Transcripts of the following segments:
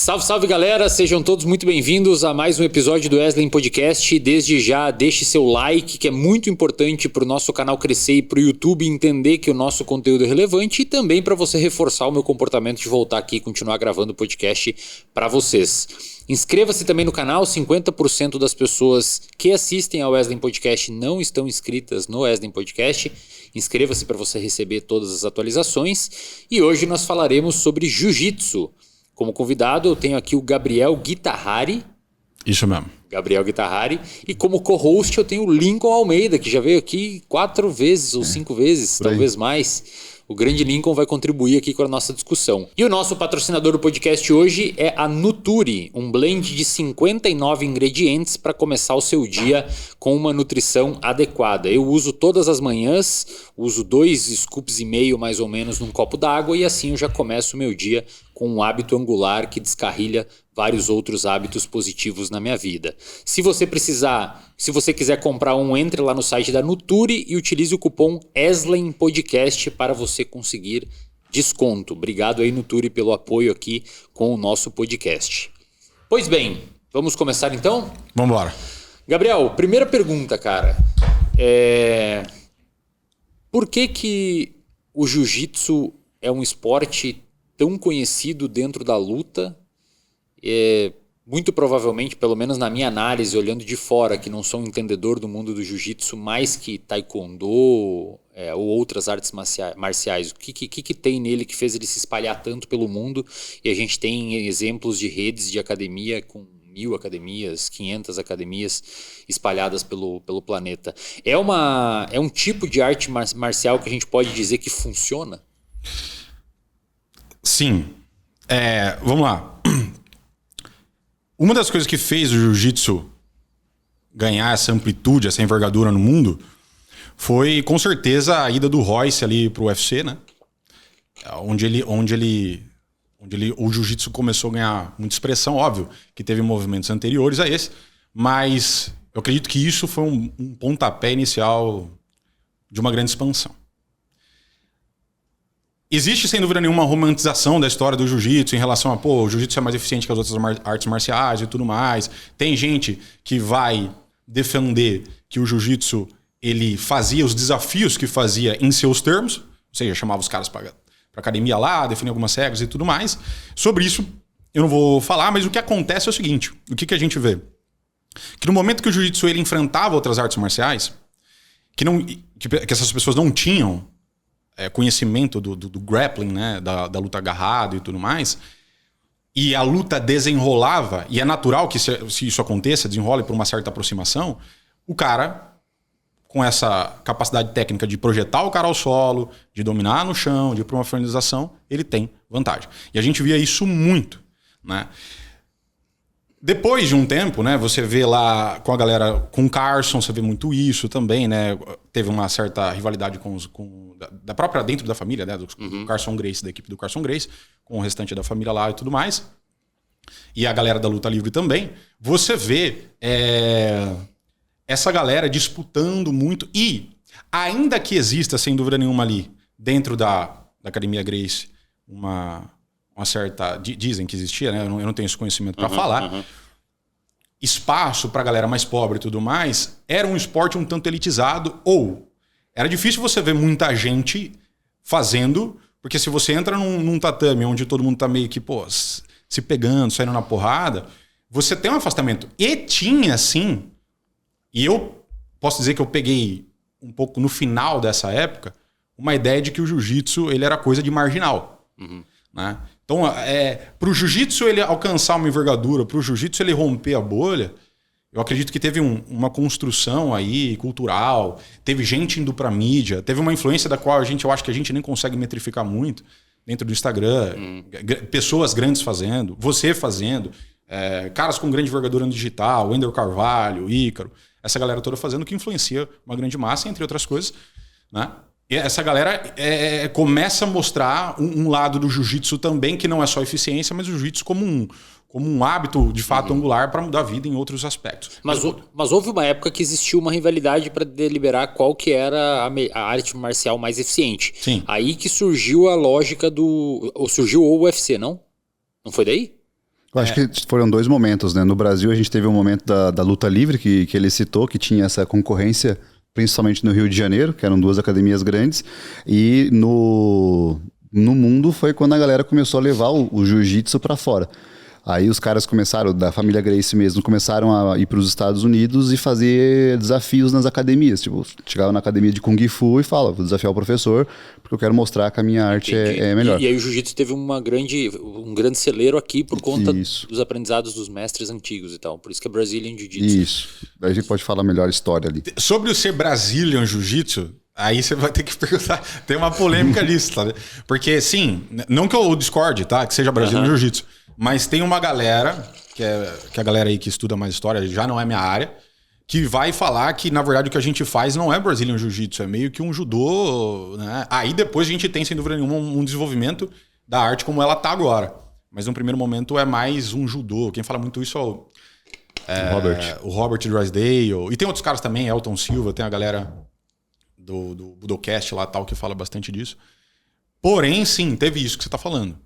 Salve, salve galera, sejam todos muito bem-vindos a mais um episódio do Wesleyan Podcast. Desde já, deixe seu like, que é muito importante para o nosso canal crescer e para o YouTube entender que o nosso conteúdo é relevante e também para você reforçar o meu comportamento de voltar aqui e continuar gravando o podcast para vocês. Inscreva-se também no canal, 50% das pessoas que assistem ao Wesleyan Podcast não estão inscritas no Wesleyan Podcast. Inscreva-se para você receber todas as atualizações e hoje nós falaremos sobre Jiu-Jitsu. Como convidado, eu tenho aqui o Gabriel Guitarrari. Isso mesmo. Gabriel Guitarrari. E como co-host eu tenho o Lincoln Almeida, que já veio aqui 4 vezes ou 5 vezes, talvez mais. O grande Lincoln vai contribuir aqui com a nossa discussão. E o nosso patrocinador do podcast hoje é a Nuturi, um blend de 59 ingredientes para começar o seu dia com uma nutrição adequada. Eu uso todas as manhãs, uso 2 scoops e meio mais ou menos num copo d'água e assim eu já começo o meu dia com um hábito angular que descarrilha vários outros hábitos positivos na minha vida. Se você quiser comprar um, entre lá no site da Nuturi e utilize o cupom Wesleyan Podcast para você conseguir desconto. Obrigado aí, Nuturi, pelo apoio aqui com o nosso podcast. Pois bem, vamos começar então? Vamos embora. Gabriel, primeira pergunta, cara. Por que o jiu-jitsu é um esporte tão conhecido dentro da luta? Muito provavelmente, pelo menos na minha análise, olhando de fora, que não sou um entendedor do mundo do jiu-jitsu, mais que taekwondo ou outras artes marciais, o que tem nele que fez ele se espalhar tanto pelo mundo? E a gente tem exemplos de redes de academia com 1000 academias, 500 academias espalhadas pelo planeta. É um tipo de arte marcial que a gente pode dizer que funciona? Sim. Vamos lá. Uma das coisas que fez o jiu-jitsu ganhar essa amplitude, essa envergadura no mundo, foi com certeza a ida do Royce ali pro UFC, né? Onde o jiu-jitsu começou a ganhar muita expressão, óbvio, que teve movimentos anteriores a esse, mas eu acredito que isso foi um pontapé inicial de uma grande expansão. Existe, sem dúvida nenhuma, uma romantização da história do jiu-jitsu em relação a, o jiu-jitsu é mais eficiente que as outras artes marciais e tudo mais. Tem gente que vai defender que o jiu-jitsu ele fazia os desafios que fazia em seus termos, ou seja, chamava os caras para academia lá, definia algumas regras e tudo mais. Sobre isso eu não vou falar, mas o que acontece é o seguinte, o que a gente vê? Que no momento que o jiu-jitsu ele enfrentava outras artes marciais, que essas pessoas não tinham conhecimento do grappling, né, da luta agarrada e tudo mais, e a luta desenrolava, e é natural que se isso aconteça, desenrole por uma certa aproximação, o cara, com essa capacidade técnica de projetar o cara ao solo, de dominar no chão, de ir para uma finalização, ele tem vantagem. E a gente via isso muito, né? Depois de um tempo, né, você vê lá com a galera, com o Carson, você vê muito isso também, né? Teve uma certa rivalidade da própria dentro da família, né? Do Carson Gracie, da equipe do Carson Gracie, com o restante da família lá e tudo mais. E a galera da luta livre também. Você vê essa galera disputando muito. E, ainda que exista, sem dúvida nenhuma ali, dentro da Academia Gracie, uma certa... Dizem que existia, né? Eu não tenho esse conhecimento para falar. Espaço para a galera mais pobre e tudo mais, era um esporte um tanto elitizado, ou era difícil você ver muita gente fazendo, porque se você entra num tatame onde todo mundo tá meio que, se pegando, saindo na porrada, você tem um afastamento. E tinha, sim, e eu posso dizer que eu peguei um pouco no final dessa época, uma ideia de que o jiu-jitsu ele era coisa de marginal, né? Então, para o jiu-jitsu ele alcançar uma envergadura, para o jiu-jitsu ele romper a bolha, eu acredito que teve uma construção aí cultural, teve gente indo para mídia, teve uma influência da qual eu acho que a gente nem consegue metrificar muito dentro do Instagram, pessoas grandes fazendo, você fazendo, caras com grande envergadura no digital, Wendel Carvalho, Ícaro, essa galera toda fazendo que influencia uma grande massa, entre outras coisas, né? E essa galera começa a mostrar um lado do jiu-jitsu também, que não é só eficiência, mas o jiu-jitsu como um hábito de fato angular para mudar a vida em outros aspectos. Mas houve uma época que existiu uma rivalidade para deliberar qual que era a arte marcial mais eficiente. Sim. Aí que surgiu a lógica surgiu o UFC, não? Não foi daí? Eu acho que foram 2 momentos, né? No Brasil, a gente teve um momento da luta livre, que ele citou, que tinha essa concorrência, principalmente no Rio de Janeiro, que eram 2 academias grandes. E no mundo foi quando a galera começou a levar o jiu-jitsu para fora. Aí os caras começaram, da família Gracie mesmo, começaram a ir para os Estados Unidos e fazer desafios nas academias. Tipo, chegava na academia de Kung Fu e fala, vou desafiar o professor, porque eu quero mostrar que a minha arte é melhor. E aí o jiu-jitsu teve um grande celeiro aqui por conta dos aprendizados dos mestres antigos e tal. Por isso que é Brazilian Jiu-Jitsu. Isso. Daí a gente pode falar melhor a história ali. Sobre o ser Brazilian Jiu-Jitsu, aí você vai ter que perguntar. Tem uma polêmica nisso, tá? Porque, sim, não que eu discorde, tá? Que seja Brazilian Jiu-Jitsu. Mas tem uma galera, que é a galera aí que estuda mais história, já não é minha área, que vai falar que, na verdade, o que a gente faz não é Brazilian Jiu-Jitsu, é meio que um judô, né? Aí depois a gente tem, sem dúvida nenhuma, um desenvolvimento da arte como ela tá agora. Mas no primeiro momento é mais um judô. Quem fala muito isso é o Robert Drysdale. E tem outros caras também, Elton Silva, tem a galera do Budocast lá tal, que fala bastante disso. Porém, sim, teve isso que você tá falando.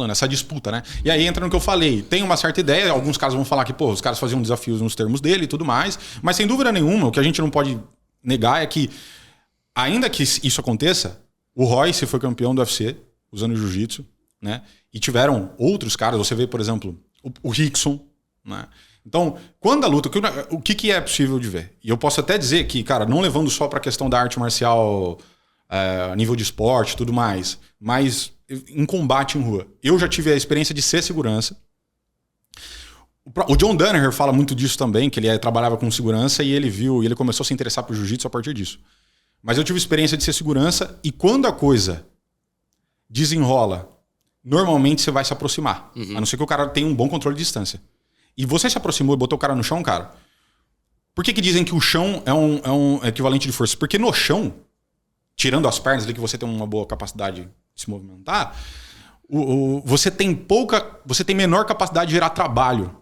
Essa disputa, né? E aí entra no que eu falei. Tem uma certa ideia, alguns caras vão falar que, pô, os caras faziam desafios nos termos dele e tudo mais, mas sem dúvida nenhuma, o que a gente não pode negar é que, ainda que isso aconteça, o Royce foi campeão do UFC usando jiu-jitsu, né? E tiveram outros caras, você vê, por exemplo, o Rickson, né? Então, quando a luta, o que é possível de ver? E eu posso até dizer que, cara, não levando só pra questão da arte marcial a nível de esporte e tudo mais, mas em combate em rua. Eu já tive a experiência de ser segurança. O John Danaher fala muito disso também, que ele trabalhava com segurança e ele começou a se interessar por jiu-jitsu a partir disso. Mas eu tive a experiência de ser segurança e quando a coisa desenrola, normalmente você vai se aproximar. A não ser que o cara tenha um bom controle de distância. E você se aproximou e botou o cara no chão, cara. Por que dizem que o chão é um equivalente de força? Porque no chão, tirando as pernas ali, que você tem uma boa capacidade de se movimentar, você tem menor capacidade de gerar trabalho.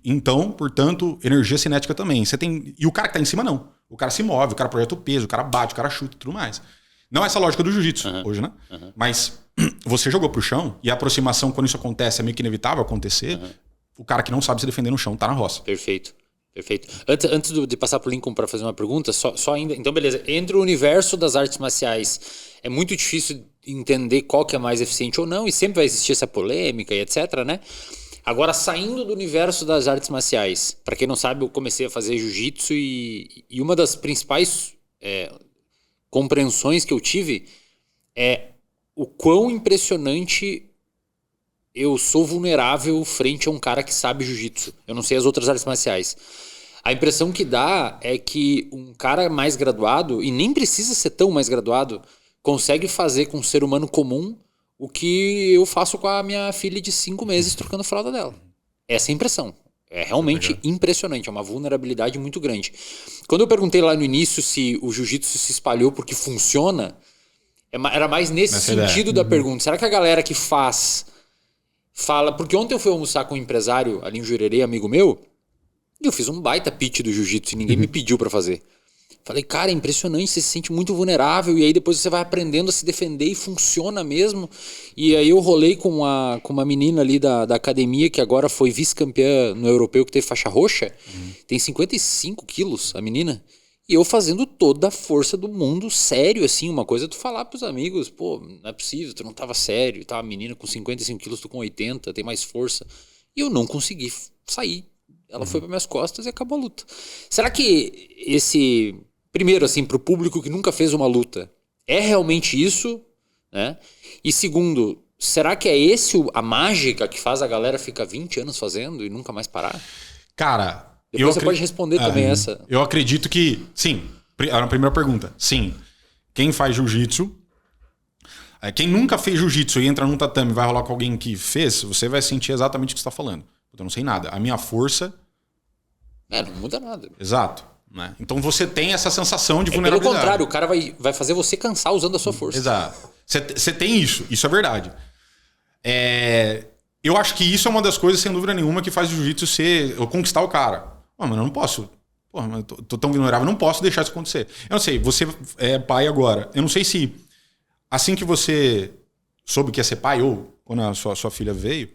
Então, portanto, energia cinética também. E o cara que tá em cima, não. O cara se move, o cara projeta o peso, o cara bate, o cara chuta e tudo mais. Não é essa lógica do jiu-jitsu hoje, né? Mas você jogou pro chão e a aproximação, quando isso acontece, é meio que inevitável acontecer. O cara que não sabe se defender no chão tá na roça. Perfeito. Antes de passar pro Lincoln para fazer uma pergunta, só ainda. Então, beleza. Entre o universo das artes marciais, é muito difícil entender qual que é mais eficiente ou não, e sempre vai existir essa polêmica e etc, né? Agora, saindo do universo das artes marciais, para quem não sabe, eu comecei a fazer jiu-jitsu e uma das principais compreensões que eu tive é o quão impressionante eu sou vulnerável frente a um cara que sabe jiu-jitsu. Eu não sei as outras artes marciais. A impressão que dá é que um cara mais graduado, e nem precisa ser tão mais graduado, consegue fazer com um ser humano comum o que eu faço com a minha filha de 5 meses trocando a fralda dela. Essa é a impressão. É realmente impressionante, é uma vulnerabilidade muito grande. Quando eu perguntei lá no início se o jiu-jitsu se espalhou porque funciona, era mais nesse sentido da pergunta. Será que a galera que fala... Porque ontem eu fui almoçar com um empresário ali em Jurerê, amigo meu, e eu fiz um baita pitch do jiu-jitsu e ninguém me pediu pra fazer. Falei, cara, é impressionante, você se sente muito vulnerável e aí depois você vai aprendendo a se defender e funciona mesmo. E aí eu rolei com uma menina ali da academia que agora foi vice-campeã no europeu que teve faixa roxa. Tem 55 quilos a menina. E eu fazendo toda a força do mundo, sério, assim, uma coisa é tu falar pros amigos, pô, não é possível, tu não tava sério, tá? A menina com 55 quilos, tu com 80, tem mais força. E eu não consegui sair. Ela foi para minhas costas e acabou a luta. Será que primeiro, assim, pro público que nunca fez uma luta, é realmente isso, né? E segundo, será que é a mágica que faz a galera ficar 20 anos fazendo e nunca mais parar? Cara... Depois você pode responder também essa. Eu acredito que, sim. A primeira pergunta, sim. Quem faz jiu-jitsu, quem nunca fez jiu-jitsu e entra num tatame e vai rolar com alguém que fez, você vai sentir exatamente o que você está falando. Eu não sei nada. A minha força... não muda nada. Exato. Né? Então você tem essa sensação de vulnerabilidade. Pelo contrário, o cara vai fazer você cansar usando a sua força. Exato. Você tem isso é verdade. Eu acho que isso é uma das coisas, sem dúvida nenhuma, que faz o jiu-jitsu eu conquistar o cara. Mas eu não posso. Porra, mas eu tô tão vulnerável, eu não posso deixar isso acontecer. Eu não sei, você é pai agora. Eu não sei se assim que você soube que ia ser pai, ou quando a sua filha veio,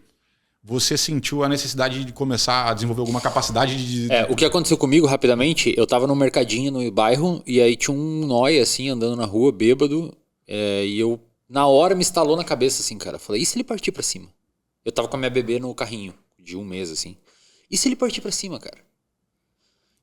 você sentiu a necessidade de começar a desenvolver alguma capacidade de... O que aconteceu comigo, rapidamente, eu tava num mercadinho no bairro, e aí tinha um nóia, assim, andando na rua, bêbado, e eu, na hora, me estalou na cabeça, assim, cara. Falei, e se ele partir pra cima? Eu tava com a minha bebê no carrinho, de 1 mês, assim. E se ele partir pra cima, cara?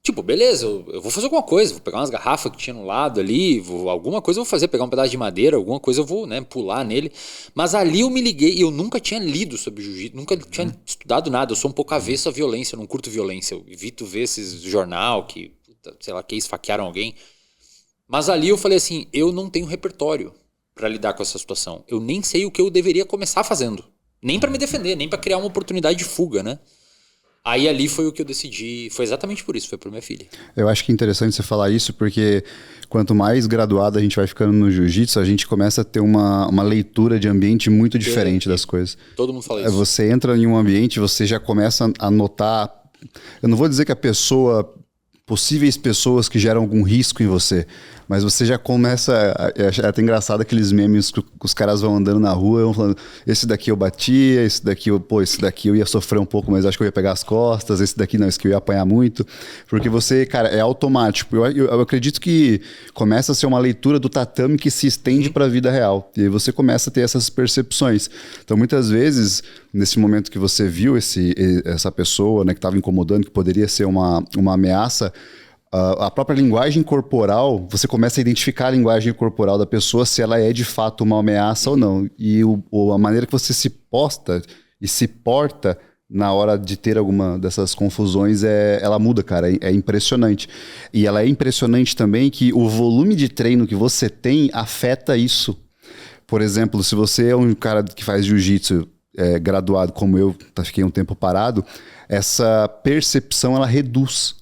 Tipo, beleza, eu vou fazer alguma coisa, vou pegar umas garrafas que tinha no lado ali, alguma coisa eu vou fazer, pegar um pedaço de madeira, alguma coisa eu vou, né, pular nele. Mas ali eu me liguei, e eu nunca tinha lido sobre jiu-jitsu, nunca tinha estudado nada, eu sou um pouco avesso à violência, eu não curto violência, eu evito ver esses jornal que, sei lá, que esfaquearam alguém. Mas ali eu falei assim, eu não tenho repertório pra lidar com essa situação, eu nem sei o que eu deveria começar fazendo, nem pra me defender, nem pra criar uma oportunidade de fuga, né? Aí ali foi o que eu decidi, foi exatamente por isso, foi por minha filha. Eu acho que é interessante você falar isso, porque quanto mais graduado a gente vai ficando no jiu-jitsu, a gente começa a ter uma leitura de ambiente muito diferente das coisas. Todo mundo fala isso. Você entra em um ambiente, você já começa a notar, eu não vou dizer que possíveis pessoas que geram algum risco em você, mas você já começa, é até engraçado aqueles memes que os caras vão andando na rua e vão falando, esse daqui eu batia, esse daqui eu ia sofrer um pouco, mas acho que eu ia pegar as costas, esse daqui não, esse que eu ia apanhar muito, porque você, cara, é automático. Eu acredito que começa a ser uma leitura do tatame que se estende para a vida real, e aí você começa a ter essas percepções. Então, muitas vezes, nesse momento que você viu essa pessoa, né, que estava incomodando, que poderia ser uma ameaça, a própria linguagem corporal, você começa a identificar a linguagem corporal da pessoa, se ela é de fato uma ameaça ou não. E a maneira que você se posta e se porta na hora de ter alguma dessas confusões, ela muda, cara. É impressionante. E ela é impressionante também que o volume de treino que você tem afeta isso. Por exemplo, se você é um cara que faz jiu-jitsu graduado como eu, fiquei um tempo parado, essa percepção ela reduz.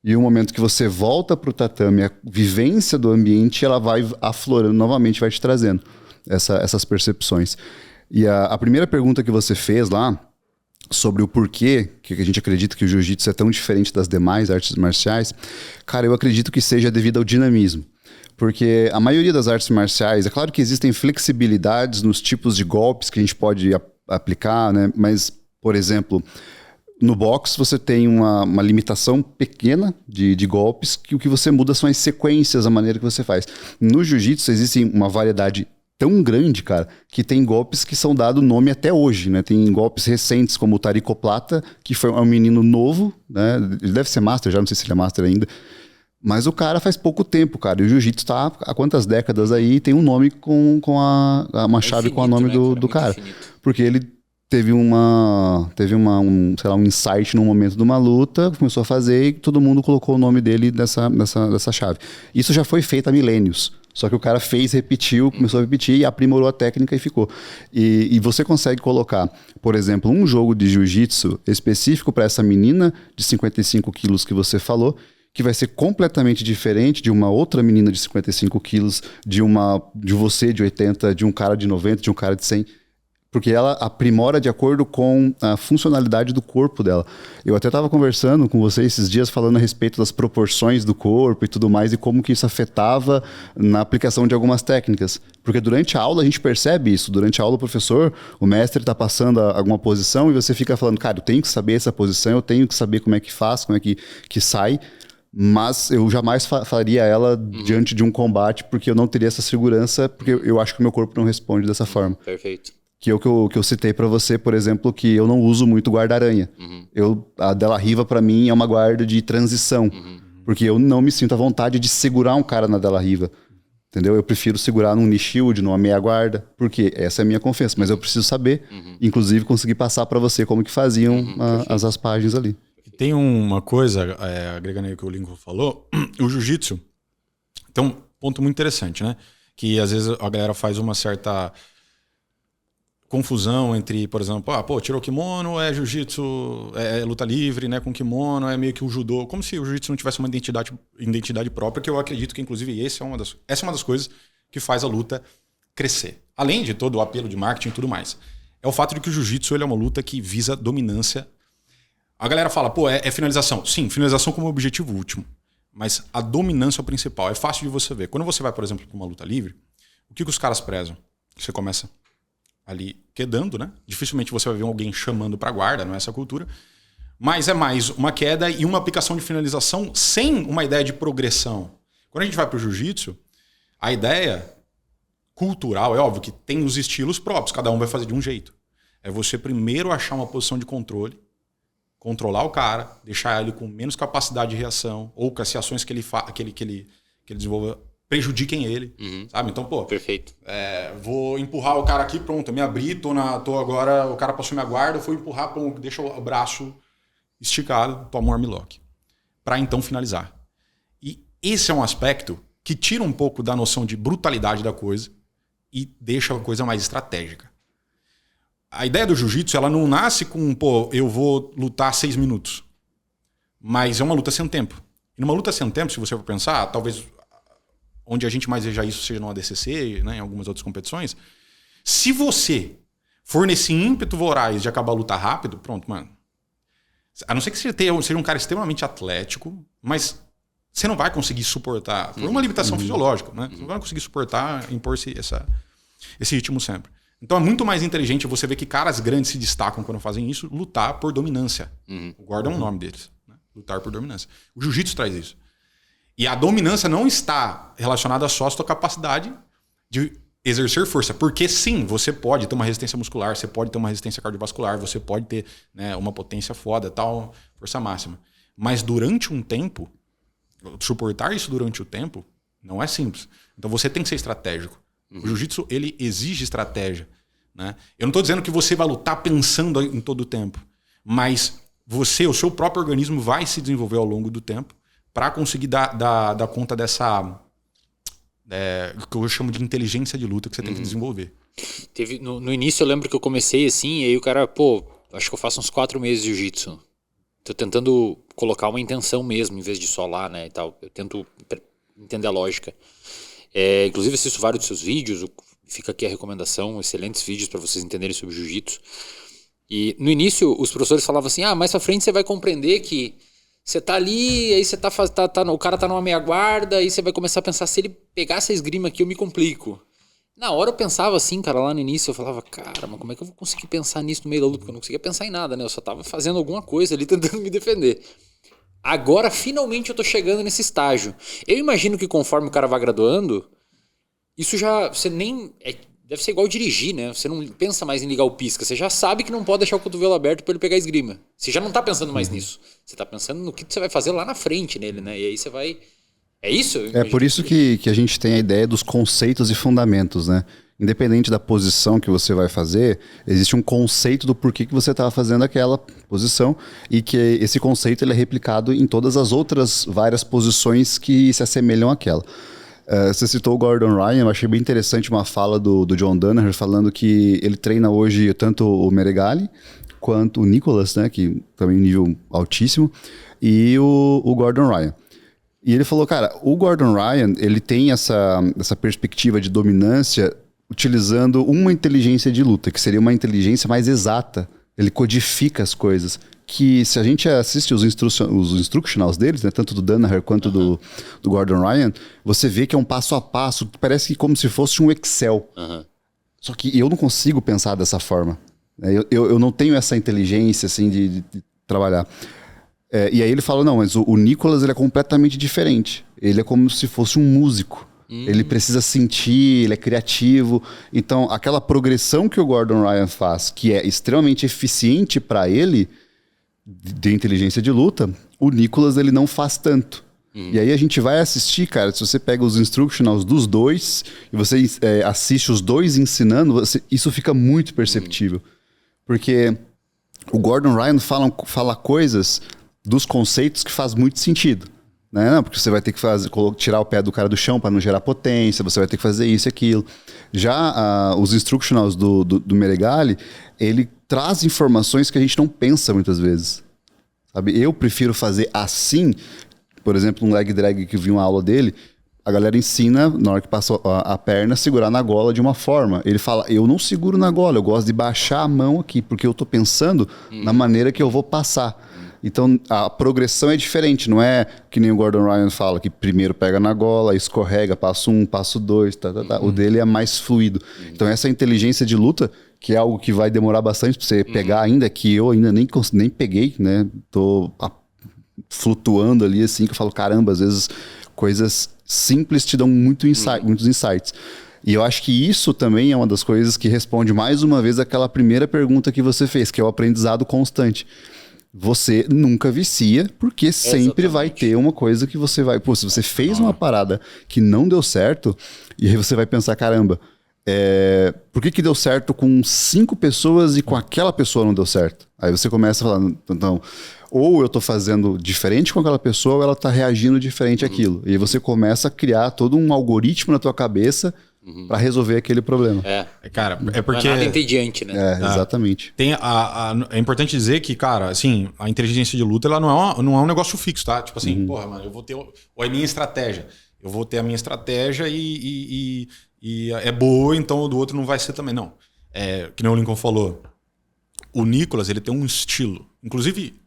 E o momento que você volta para o tatame, a vivência do ambiente, ela vai aflorando novamente, vai te trazendo essas percepções. E a primeira pergunta que você fez lá, sobre o porquê que a gente acredita que o jiu-jitsu é tão diferente das demais artes marciais, cara, eu acredito que seja devido ao dinamismo. Porque a maioria das artes marciais, é claro que existem flexibilidades nos tipos de golpes que a gente pode aplicar, né? Mas, por exemplo, no boxe você tem uma limitação pequena de golpes, que o que você muda são as sequências, a maneira que você faz. No jiu-jitsu existe uma variedade tão grande, cara, que tem golpes que são dados nome até hoje, né? Tem golpes recentes como o Taricoplata, que foi um menino novo, né? Ele deve ser master, já não sei se ele é master ainda. Mas o cara faz pouco tempo, cara. E o jiu-jitsu tá há quantas décadas aí, tem um nome com uma chave infinito, com o nome, né, do cara. Infinito. Porque ele teve sei lá, um insight num momento de uma luta, começou a fazer e todo mundo colocou o nome dele nessa chave. Isso já foi feito há milênios. Só que o cara repetiu, começou a repetir e aprimorou a técnica e ficou. E você consegue colocar, por exemplo, um jogo de jiu-jitsu específico para essa menina de 55 quilos que você falou, que vai ser completamente diferente de uma outra menina de 55 quilos, de você de 80, de um cara de 90, de um cara de 100. Porque ela aprimora de acordo com a funcionalidade do corpo dela. Eu até estava conversando com você esses dias, falando a respeito das proporções do corpo e tudo mais, e como que isso afetava na aplicação de algumas técnicas. Porque durante a aula a gente percebe isso. Durante a aula o mestre está passando alguma posição e você fica falando, cara, eu tenho que saber essa posição, eu tenho que saber como é que faz, como é que sai. Mas eu jamais faria ela diante de um combate, porque eu não teria essa segurança, porque eu acho que o meu corpo não responde dessa forma. Perfeito. Que é o que eu citei pra você, por exemplo, que eu não uso muito guarda-aranha. A Della Riva, pra mim, é uma guarda de transição. Porque eu não me sinto à vontade de segurar um cara na Della Riva. Entendeu? Eu prefiro segurar num knee shield, numa meia guarda, porque essa é a minha confiança. Mas eu preciso saber, inclusive conseguir passar pra você como que faziam as aspagens ali. Tem uma coisa, agregando aí o que o Lincoln falou, o jiu-jitsu tem um ponto muito interessante, né? Que às vezes a galera faz uma certa confusão entre, por exemplo, tirou o kimono, é jiu-jitsu, é luta livre, né, com kimono, é meio que o judô, como se o jiu-jitsu não tivesse uma identidade própria, que eu acredito que, inclusive, essa é uma das coisas que faz a luta crescer. Além de todo o apelo de marketing e tudo mais. É o fato de que o jiu-jitsu ele é uma luta que visa dominância. A galera fala, é finalização. Sim, finalização como objetivo último. Mas a dominância é o principal. É fácil de você ver. Quando você vai, por exemplo, para uma luta livre, o que os caras prezam? Você começa ali quedando, né? Dificilmente você vai ver alguém chamando para guarda, não é essa cultura. Mas é mais uma queda e uma aplicação de finalização sem uma ideia de progressão. Quando a gente vai para o jiu-jitsu, a ideia cultural, é óbvio que tem os estilos próprios, cada um vai fazer de um jeito. É você primeiro achar uma posição de controle, controlar o cara, deixar ele com menos capacidade de reação, ou que as reações que ele desenvolva prejudiquem ele, sabe? Então, pô, Perfeito. Vou empurrar o cara aqui, pronto, eu me abri, tô agora, o cara passou minha guarda, eu fui empurrar, deixa o braço esticado, toma um armlock, para então finalizar. E esse é um aspecto que tira um pouco da noção de brutalidade da coisa e deixa a coisa mais estratégica. A ideia do jiu-jitsu, ela não nasce com, eu vou lutar 6 minutos. Mas é uma luta sem tempo. E numa luta sem tempo, se você for pensar, talvez onde a gente mais veja isso seja no ADCC, né, em algumas outras competições. Se você for nesse ímpeto voraz de acabar a luta rápido, pronto, mano. A não ser que você seja um cara extremamente atlético, mas você não vai conseguir suportar, por uma limitação fisiológica, né? Você não vai conseguir suportar, impor esse ritmo sempre. Então é muito mais inteligente você ver que caras grandes se destacam quando fazem isso, lutar por dominância. O Gordon é o nome deles, né? Lutar por dominância. O jiu-jitsu traz isso. E a dominância não está relacionada só à sua capacidade de exercer força. Porque sim, você pode ter uma resistência muscular, você pode ter uma resistência cardiovascular, você pode ter, né, uma potência foda, tal, força máxima. Mas durante um tempo, suportar isso durante o tempo não é simples. Então você tem que ser estratégico. O jiu-jitsu, ele exige estratégia, né? Eu não estou dizendo que você vai lutar pensando em todo o tempo, mas o seu próprio organismo vai se desenvolver ao longo do tempo para conseguir dar conta dessa, que eu chamo de inteligência de luta que você tem que desenvolver. No início eu lembro que eu comecei assim, e aí o cara, acho que eu faço uns 4 meses de jiu-jitsu. Tô tentando colocar uma intenção mesmo, em vez de só lá, né, e tal. Eu tento entender a lógica. Inclusive assisto vários dos seus vídeos, fica aqui a recomendação, excelentes vídeos para vocês entenderem sobre jiu-jitsu. E no início os professores falavam assim, mais pra frente você vai compreender que você tá ali, aí você o cara tá numa meia guarda, aí você vai começar a pensar, se ele pegar essa esgrima aqui eu me complico. Na hora eu pensava assim, cara, lá no início eu falava, cara, mas como é que eu vou conseguir pensar nisso no meio da luta? Porque eu não conseguia pensar em nada, né? Eu só tava fazendo alguma coisa ali, tentando me defender. Agora, finalmente, eu tô chegando nesse estágio. Eu imagino que conforme o cara vai graduando, isso já... Você nem... deve ser igual dirigir, né? Você não pensa mais em ligar o pisca. Você já sabe que não pode deixar o cotovelo aberto pra ele pegar a esgrima. Você já não tá pensando mais nisso. Você tá pensando no que você vai fazer lá na frente nele, né? E aí você vai... É isso? É por isso que a gente tem a ideia dos conceitos e fundamentos, né? Independente da posição que você vai fazer, existe um conceito do porquê que você está fazendo aquela posição e que esse conceito ele é replicado em todas as outras várias posições que se assemelham àquela. Você citou o Gordon Ryan, eu achei bem interessante uma fala do John Danaher falando que ele treina hoje tanto o Meregali quanto o Nicholas, né, que também nível altíssimo, e o Gordon Ryan. E ele falou, cara, o Gordon Ryan, ele tem essa perspectiva de dominância utilizando uma inteligência de luta, que seria uma inteligência mais exata. Ele codifica as coisas. Que se a gente assiste os instructionals deles, né, tanto do Danaher quanto do Gordon Ryan, você vê que é um passo a passo, parece que como se fosse um Excel. Só que eu não consigo pensar dessa forma. Eu não tenho essa inteligência assim, de trabalhar. E aí ele fala, não, mas o Nicholas ele é completamente diferente. Ele é como se fosse um músico. Ele precisa sentir, ele é criativo. Então, aquela progressão que o Gordon Ryan faz, que é extremamente eficiente para ele, de inteligência de luta, o Nicholas ele não faz tanto. E aí a gente vai assistir, cara, se você pega os instructionals dos dois, e você assiste os dois ensinando, isso fica muito perceptível. Porque o Gordon Ryan fala coisas dos conceitos que faz muito sentido. Né? Não, porque você vai ter que tirar o pé do cara do chão para não gerar potência, você vai ter que fazer isso e aquilo. Já os instructionals do Meregali, ele traz informações que a gente não pensa muitas vezes. Sabe? Eu prefiro fazer assim, por exemplo, um leg drag que eu vi uma aula dele, a galera ensina, na hora que passa a perna, segurar na gola de uma forma. Ele fala, eu não seguro na gola, eu gosto de baixar a mão aqui, porque eu tô pensando na maneira que eu vou passar. Então, a progressão é diferente, não é que nem o Gordon Ryan fala, que primeiro pega na gola, escorrega, passo 1, passo 2, O dele é mais fluido. Então, essa inteligência de luta que é algo que vai demorar bastante para você pegar ainda, que eu ainda nem peguei, né? Tô flutuando ali assim, que eu falo, caramba, às vezes coisas simples te dão muitos insights. E eu acho que isso também é uma das coisas que responde mais uma vez aquela primeira pergunta que você fez, que é o aprendizado constante. Você nunca vicia, porque sempre vai ter uma coisa que você vai... Pô, se você fez uma parada que não deu certo, e aí você vai pensar, caramba, por que deu certo com 5 pessoas e com aquela pessoa não deu certo? Aí você começa a falar, então, ou eu tô fazendo diferente com aquela pessoa, ou ela tá reagindo diferente àquilo. E aí você começa a criar todo um algoritmo na tua cabeça para resolver aquele problema. Cara, é porque... Não é nada entediante, né? Exatamente. É importante dizer que, cara, assim, a inteligência de luta, ela não é um negócio fixo, tá? Tipo assim, porra, mano, eu vou ter a minha estratégia. Eu vou ter a minha estratégia e é boa, então o do outro não vai ser também. Não. Que nem o Lincoln falou. O Nicolas, ele tem um estilo. Inclusive,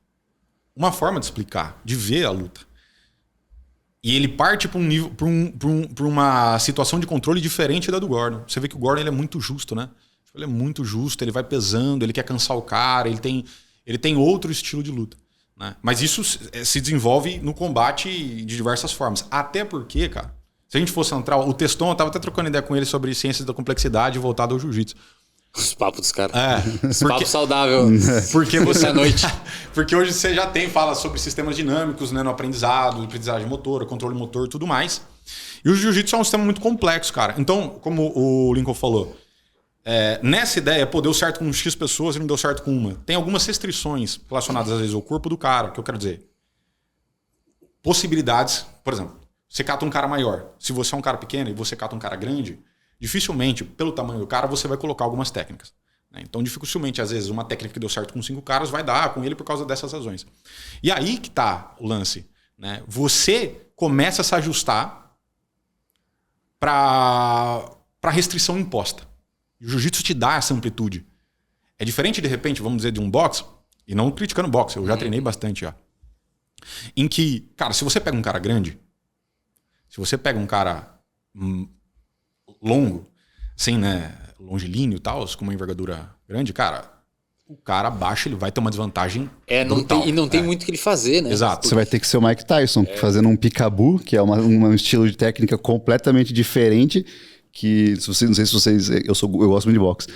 uma forma de explicar, de ver a luta. E ele parte para um nível, para uma situação de controle diferente da do Gordon. Você vê que o Gordon ele é muito justo, né? Ele é muito justo, ele vai pesando, ele quer cansar o cara, ele tem outro estilo de luta. Né? Mas isso se desenvolve no combate de diversas formas. Até porque, cara, se a gente fosse entrar... O Teston, eu tava até trocando ideia com ele sobre ciências da complexidade voltado ao jiu-jitsu. Os papos dos caras. Os papos saudável. Porque você à noite. Porque hoje você já fala sobre sistemas dinâmicos, né, no aprendizagem motora, controle motor e tudo mais. E o jiu-jitsu é um sistema muito complexo, cara. Então, como o Lincoln falou, nessa ideia, deu certo com X pessoas e não deu certo com uma. Tem algumas restrições relacionadas, às vezes, ao corpo do cara, que eu quero dizer. Possibilidades, por exemplo, você cata um cara maior. Se você é um cara pequeno e você cata um cara grande, dificilmente, pelo tamanho do cara, você vai colocar algumas técnicas. Né? Então, dificilmente, às vezes, uma técnica que deu certo com 5 caras vai dar com ele por causa dessas razões. E aí que tá o lance. Né? Você começa a se ajustar para a restrição imposta. O jiu-jitsu te dá essa amplitude. É diferente, de repente, vamos dizer, de um boxe, e não criticando boxe, eu já treinei bastante já. Em que, cara, se você pega um cara grande, se você pega um cara longo, assim, né, longilíneo e tal, com uma envergadura grande, cara, o cara baixo, ele vai ter uma desvantagem brutal. Não tem muito o que ele fazer, né? Exato. Você vai ter que ser o Mike Tyson, fazendo um peekaboo, que é um estilo de técnica completamente diferente, que, não sei se vocês... Eu gosto muito de boxe.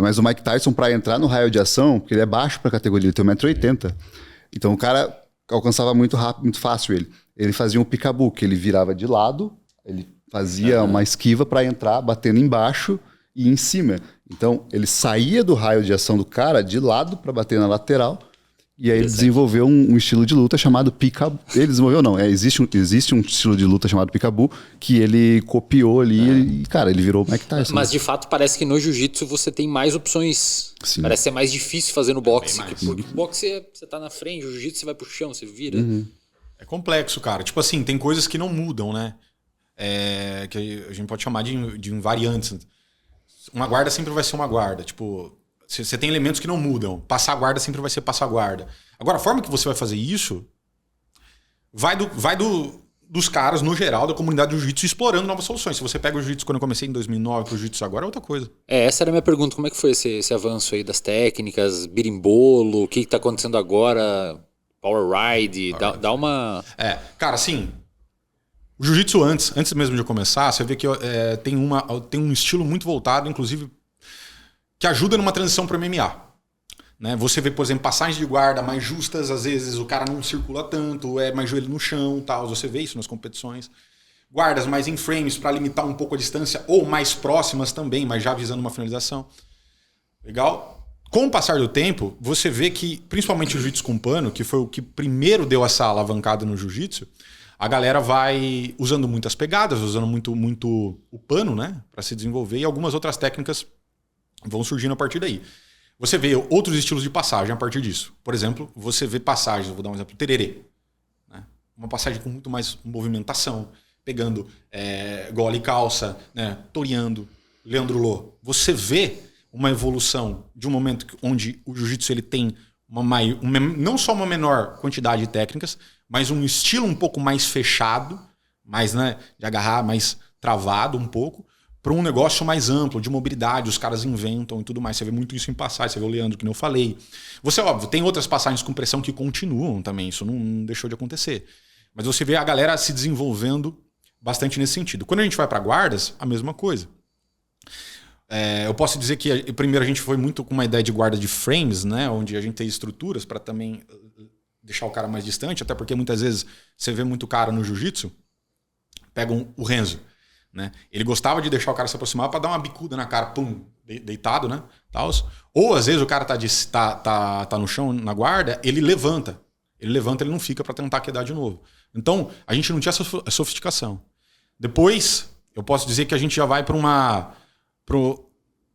Mas o Mike Tyson, para entrar no raio de ação, porque ele é baixo para a categoria, ele tem 1,80 m. Então o cara alcançava muito rápido, muito fácil ele. Ele fazia um peekaboo, que ele virava de lado, ele fazia uma esquiva para entrar, batendo embaixo e em cima. Então, ele saía do raio de ação do cara de lado para bater na lateral. E aí ele desenvolveu um estilo de luta chamado peekaboo. Ele desenvolveu, não. Existe um estilo de luta chamado peekaboo que ele copiou ali e, cara, ele virou o Mike Tyson. Mas, de fato, parece que no jiu-jitsu você tem mais opções. Sim. Parece ser mais difícil fazer no boxe. Porque no boxe você tá na frente, no jiu-jitsu você vai pro chão, você vira. É complexo, cara. Tipo assim, tem coisas que não mudam, né? Que a gente pode chamar de invariantes. Uma guarda sempre vai ser uma guarda. Tipo, você tem elementos que não mudam. Passar a guarda sempre vai ser passar a guarda. Agora, a forma que você vai fazer isso vai dos caras, no geral, da comunidade do jiu-jitsu explorando novas soluções. Se você pega o jiu-jitsu quando eu comecei em 2009 pro jiu-jitsu agora, é outra coisa. Essa era a minha pergunta. Como é que foi esse avanço aí das técnicas, birimbolo, o que tá acontecendo agora, power ride, dá uma... Cara, assim... O jiu-jitsu antes mesmo de eu começar, você vê que tem um estilo muito voltado, inclusive, que ajuda numa transição para o MMA. Né? Você vê, por exemplo, passagens de guarda mais justas, às vezes o cara não circula tanto, é mais joelho no chão, tal. Você vê isso nas competições. Guardas mais em frames para limitar um pouco a distância, ou mais próximas também, mas já visando uma finalização. Legal? Com o passar do tempo, você vê que, principalmente o jiu-jitsu com pano, que foi o que primeiro deu essa alavancada no jiu-jitsu, a galera vai usando muitas pegadas, usando muito o pano, né, para se desenvolver, e algumas outras técnicas vão surgindo a partir daí. Você vê outros estilos de passagem a partir disso. Por exemplo, você vê passagens, vou dar um exemplo, tererê. Né? Uma passagem com muito mais movimentação, pegando gola e calça, né, toreando, Leandro Lô. Você vê uma evolução de um momento onde o jiu-jitsu ele tem não só uma menor quantidade de técnicas, mas um estilo um pouco mais fechado, mais, né, de agarrar, mais travado um pouco, para um negócio mais amplo, de mobilidade, os caras inventam e tudo mais. Você vê muito isso em passagem, você vê o Leandro, que nem eu falei. Você, óbvio, tem outras passagens com pressão que continuam também, isso não deixou de acontecer. Mas você vê a galera se desenvolvendo bastante nesse sentido. Quando a gente vai para guardas, a mesma coisa. Eu posso dizer que primeiro a gente foi muito com uma ideia de guarda de frames, né, onde a gente tem estruturas para também deixar o cara mais distante, até porque muitas vezes você vê muito cara no jiu-jitsu, pega o Renzo. Né? Ele gostava de deixar o cara se aproximar para dar uma bicuda na cara, pum, deitado, né? Tals. Ou às vezes o cara tá no chão, na guarda, ele levanta. Ele não fica para tentar quedar de novo. Então, a gente não tinha essa sofisticação. Depois, eu posso dizer que a gente já vai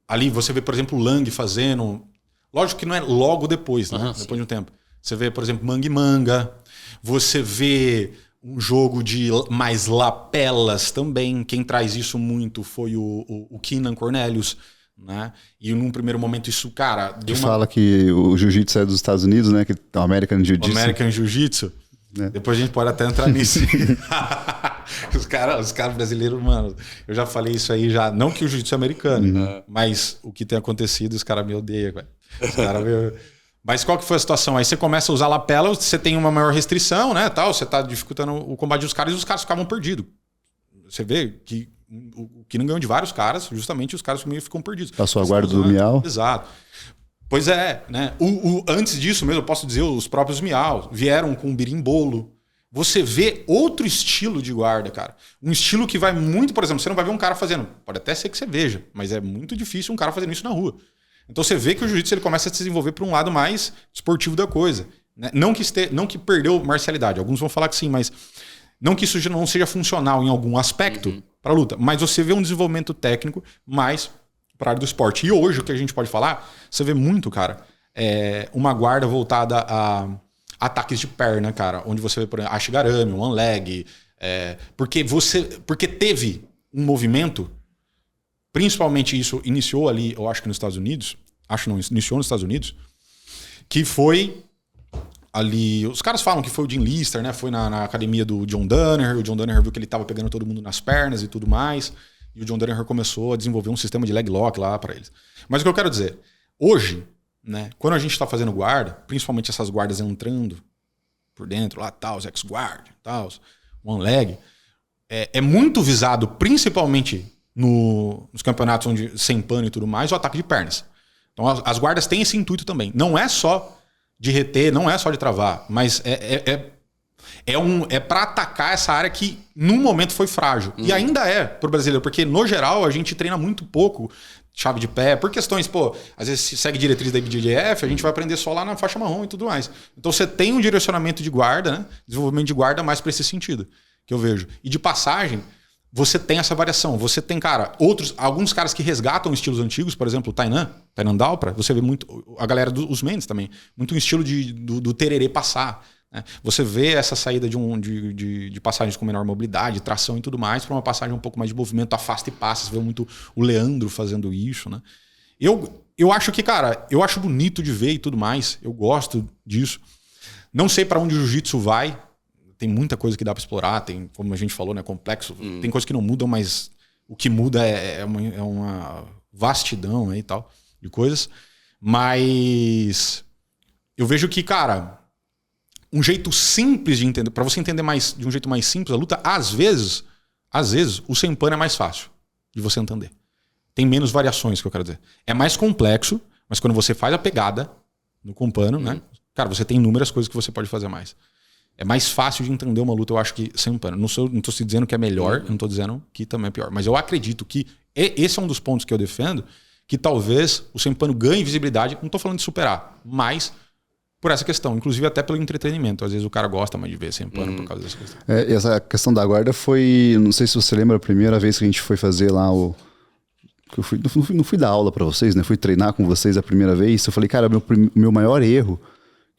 ali você vê, por exemplo, o Lang fazendo. Lógico que não é logo depois, né? Depois de um tempo. Você vê, por exemplo, Mangue Manga. Você vê um jogo de mais lapelas também. Quem traz isso muito foi o Keenan Cornelius, né? E num primeiro momento isso, cara... Fala que o jiu-jitsu é dos Estados Unidos, né? Que é o American Jiu-Jitsu. O American Jiu-Jitsu. Depois a gente pode até entrar nisso. Os caras brasileiros, mano, eu já falei isso aí já. Não que o jiu-jitsu é americano, mas o que tem acontecido, os caras me odeiam, velho. Os caras Mas qual que foi a situação? Aí você começa a usar lapela, você tem uma maior restrição, né? Tal, você tá dificultando o combate dos caras e os caras ficavam perdidos. Você vê que o que não ganhou de vários caras, justamente os caras meio ficam perdidos. Passou a guarda do Miau. Exato. Pois é, né? Antes disso mesmo, eu posso dizer, os próprios Miau vieram com o birimbolo. Você vê outro estilo de guarda, cara. Um estilo que vai muito, por exemplo, você não vai ver um cara fazendo. Pode até ser que você veja, mas é muito difícil um cara fazendo isso na rua. Então você vê que o jiu-jitsu ele começa a se desenvolver para um lado mais esportivo da coisa. Né? Não que perdeu marcialidade. Alguns vão falar que sim, mas não que isso não seja funcional em algum aspecto para a luta. Mas você vê um desenvolvimento técnico mais para a área do esporte. E hoje o que a gente pode falar, você vê muito, cara, uma guarda voltada a ataques de perna, cara. Onde você vê, por exemplo, Ashigarami, one leg. Porque teve um movimento. Principalmente isso iniciou ali, eu acho que nos Estados Unidos. Iniciou nos Estados Unidos. Que foi ali... Os caras falam que foi o Jim Lister, né? Foi na academia do John Danaher. O John Danaher viu que ele estava pegando todo mundo nas pernas e tudo mais. E o John Danaher começou a desenvolver um sistema de leg lock lá para eles. Mas o que eu quero dizer... Hoje, né? Quando a gente está fazendo guarda, principalmente essas guardas entrando por dentro, lá, tal, X-guard, tal, one leg, é muito visado, principalmente... nos campeonatos onde sem pano e tudo mais, o ataque de pernas. Então as guardas têm esse intuito também. Não é só de reter, não é só de travar, mas é para atacar essa área que num momento foi frágil. E ainda é pro brasileiro, porque no geral a gente treina muito pouco chave de pé, por questões, às vezes se segue diretriz da IBJJF, a gente vai aprender só lá na faixa marrom e tudo mais. Então você tem um direcionamento de guarda, né? Desenvolvimento de guarda mais para esse sentido, que eu vejo. E de passagem, você tem essa variação. Você tem, cara, alguns caras que resgatam estilos antigos, por exemplo, o Tainan Dalpra, você vê muito, a galera dos Mendes também, muito um estilo do tererê passar. Né? Você vê essa saída de passagens com menor mobilidade, tração e tudo mais, para uma passagem um pouco mais de movimento, afasta e passa. Você vê muito o Leandro fazendo isso. Né? Eu acho que, cara, eu acho bonito de ver e tudo mais. Eu gosto disso. Não sei para onde o jiu-jitsu vai. Tem muita coisa que dá para explorar, tem, como a gente falou, né, complexo. Tem coisas que não mudam, mas o que muda é uma vastidão aí e tal de coisas. Mas eu vejo que, cara, um jeito simples de entender, para você entender mais de um jeito mais simples a luta, às vezes o sem pano é mais fácil de você entender. Tem menos variações, que eu quero dizer. É mais complexo, mas quando você faz a pegada no com pano, né, cara, você tem inúmeras coisas que você pode fazer mais. É mais fácil de entender uma luta, eu acho que sem pano. Não estou se dizendo que é melhor, eu não estou dizendo que também é pior. Mas eu acredito que esse é um dos pontos que eu defendo, que talvez o sem pano ganhe visibilidade. Não estou falando de superar, mas por essa questão. Inclusive até pelo entretenimento. Às vezes o cara gosta mais de ver sem pano por causa dessa questão. Essa questão da guarda foi... Não sei se você lembra, a primeira vez que a gente foi fazer lá o... não fui dar aula para vocês, né? Fui treinar com vocês a primeira vez. Eu falei, cara, meu maior erro...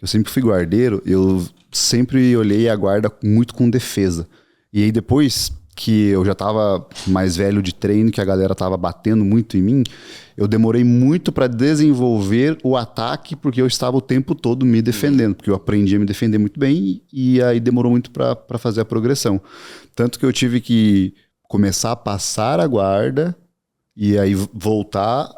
Eu sempre fui guardeiro, eu sempre olhei a guarda muito com defesa. E aí depois que eu já tava mais velho de treino, que a galera tava batendo muito em mim, eu demorei muito para desenvolver o ataque, porque eu estava o tempo todo me defendendo, porque eu aprendi a me defender muito bem e aí demorou muito para fazer a progressão. Tanto que eu tive que começar a passar a guarda e aí voltar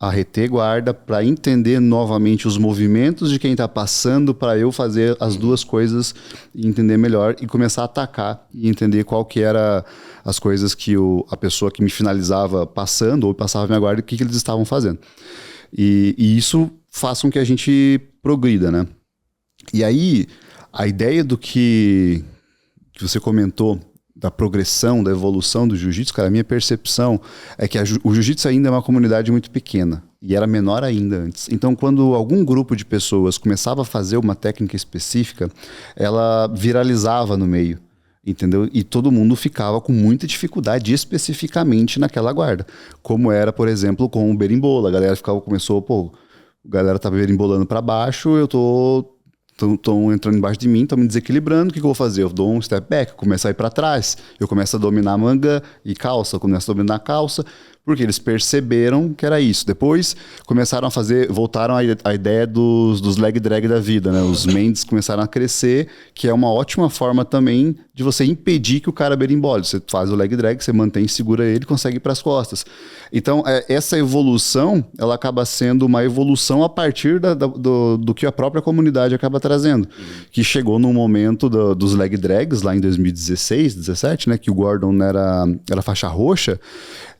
a reter guarda para entender novamente os movimentos de quem está passando, para eu fazer as duas coisas e entender melhor e começar a atacar e entender qual que era as coisas que a pessoa que me finalizava passando ou passava minha guarda, o que eles estavam fazendo. E isso faz com que a gente progrida, né? E aí, a ideia do que você comentou da progressão, da evolução do jiu-jitsu, cara, a minha percepção é que o jiu-jitsu ainda é uma comunidade muito pequena e era menor ainda antes. Então, quando algum grupo de pessoas começava a fazer uma técnica específica, ela viralizava no meio, entendeu? E todo mundo ficava com muita dificuldade especificamente naquela guarda. Como era, por exemplo, com o berimbola. A galera começou, a galera tá berimbolando para baixo, eu estão entrando embaixo de mim, estão me desequilibrando, o que eu vou fazer? Eu dou um step back, eu começo a ir para trás, eu começo a dominar manga e calça, eu começo a dominar calça, porque eles perceberam que era isso. Depois começaram a voltaram a ideia dos leg drag da vida, né? Os Mendes começaram a crescer, que é uma ótima forma também de você impedir que o cara berimbole. Você faz o leg drag, você mantém, segura ele, consegue ir para as costas. Então, essa evolução, ela acaba sendo uma evolução a partir do que a própria comunidade acaba trazendo. Que chegou no momento dos leg drags, lá em 2016, 2017, né? Que o Gordon era faixa roxa,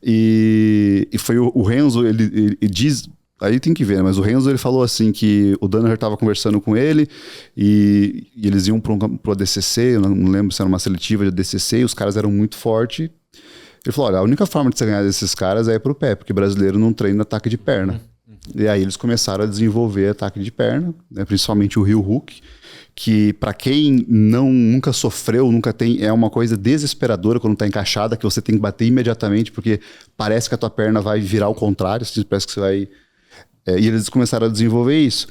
e foi o Renzo, ele diz... Aí tem que ver, né? Mas o Renzo, ele falou assim que o Danaher estava conversando com ele e eles iam para o ADCC, eu não lembro se era uma seletiva de ADCC, e os caras eram muito fortes. Ele falou, olha, a única forma de você ganhar desses caras é ir pro pé, porque brasileiro não treina ataque de perna. E aí eles começaram a desenvolver ataque de perna, né? Principalmente o heel hook, que para quem nunca sofreu, nunca tem, é uma coisa desesperadora quando tá encaixada, que você tem que bater imediatamente, porque parece que a tua perna vai virar ao contrário, parece que você vai... e eles começaram a desenvolver isso.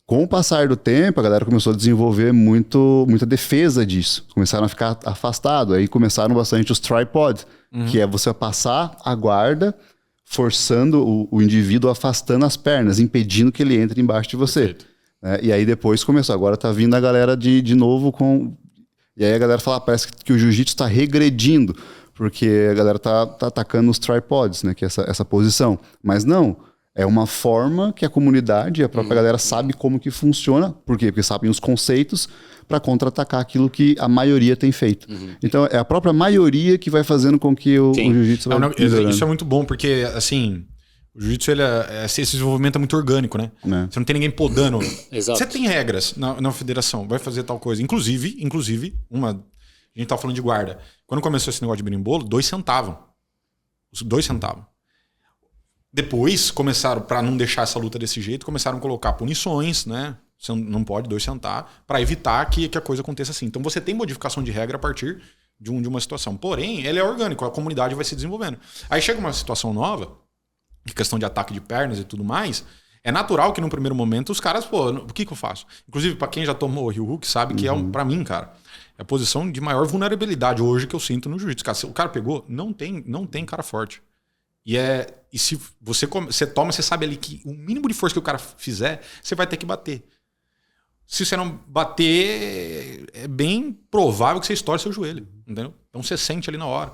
Com o passar do tempo, a galera começou a desenvolver muita defesa disso. Começaram a ficar afastados. Aí começaram bastante os tripod, que é você passar a guarda, forçando o indivíduo, afastando as pernas, impedindo que ele entre embaixo de você. E aí depois começou. Agora tá vindo a galera de novo com... E aí a galera fala, parece que o jiu-jitsu está regredindo, porque a galera tá atacando os tripods, né? Que é essa posição. Mas não... É uma forma que a comunidade, a própria galera sabe como que funciona. Por quê? Porque sabem os conceitos para contra-atacar aquilo que a maioria tem feito. Então, é a própria maioria que vai fazendo com que o jiu-jitsu vai melhorando. Isso é muito bom, porque, assim, o jiu-jitsu, esse desenvolvimento é muito orgânico, né? Você não tem ninguém podando. Exato. Você tem regras na federação, vai fazer tal coisa. Inclusive, a gente tá falando de guarda. Quando começou esse negócio de berimbolo, 2 centavos. Os 2 centavos. Depois começaram, para não deixar essa luta desse jeito, começaram a colocar punições, né? Você não pode 2 centavos, para evitar que a coisa aconteça assim. Então você tem modificação de regra a partir de uma situação. Porém, ele é orgânico, a comunidade vai se desenvolvendo. Aí chega uma situação nova, questão de ataque de pernas e tudo mais, é natural que no primeiro momento os caras, o que eu faço? Inclusive, para quem já tomou o heel hook, sabe que para mim, cara, é a posição de maior vulnerabilidade hoje que eu sinto no jiu-jitsu. Se o cara pegou, não tem cara forte. E se você toma, você sabe ali que o mínimo de força que o cara fizer, você vai ter que bater. Se você não bater, é bem provável que você estoure seu joelho. Entendeu? Então você sente ali na hora.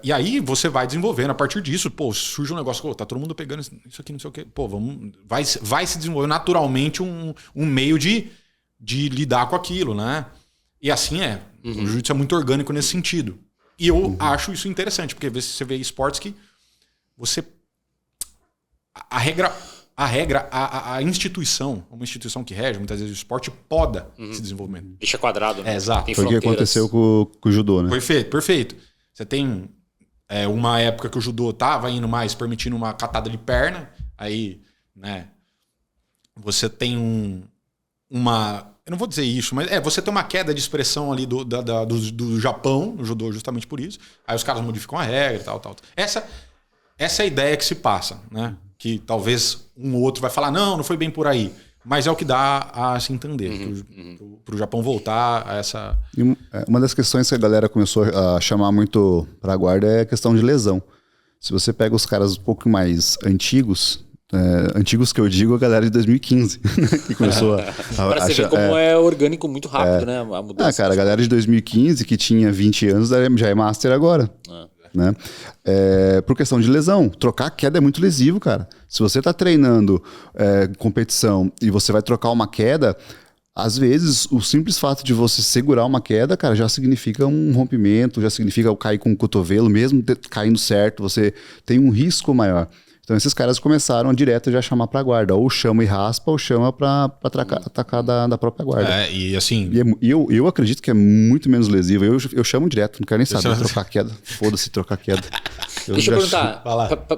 E aí você vai desenvolvendo. A partir disso, surge um negócio, tá todo mundo pegando isso aqui, não sei o quê. Vai se desenvolver naturalmente um meio de lidar com aquilo, né? E assim é. O jiu-jitsu é muito orgânico nesse sentido. E eu acho isso interessante, porque você vê esportes que você... A instituição, uma instituição que rege, muitas vezes o esporte poda esse desenvolvimento. Deixa quadrado, né? Exato. Foi o que aconteceu com o judô, né? Perfeito. Você tem uma época que o judô tava indo mais, permitindo uma catada de perna, aí, né, você tem uma... Eu não vou dizer isso, mas você tem uma queda de expressão ali do Japão, no judô, justamente por isso. Aí os caras modificam a regra e tal. Essa é a ideia que se passa, né? Que talvez um ou outro vai falar, não foi bem por aí. Mas é o que dá a se entender. Para o Japão voltar a essa... Uma das questões que a galera começou a chamar muito para a guarda é a questão de lesão. Se você pega os caras um pouco mais antigos... antigos que eu digo, a galera de 2015, que começou Para você ver como é orgânico muito rápido, né? A mudança. Cara, a galera de 2015 que tinha 20 anos já é master agora. né? Por questão de lesão. Trocar a queda é muito lesivo, cara. Se você tá treinando competição e você vai trocar uma queda, às vezes o simples fato de você segurar uma queda, cara, já significa um rompimento, já significa eu cair com o cotovelo, mesmo caindo certo, você tem um risco maior. Então esses caras começaram direto já a chamar pra guarda. Ou chama e raspa, ou chama pra atacar da própria guarda. E assim... E eu acredito que é muito menos lesivo. Eu chamo direto, não quero nem saber trocar queda. Foda-se trocar queda. Deixa eu perguntar,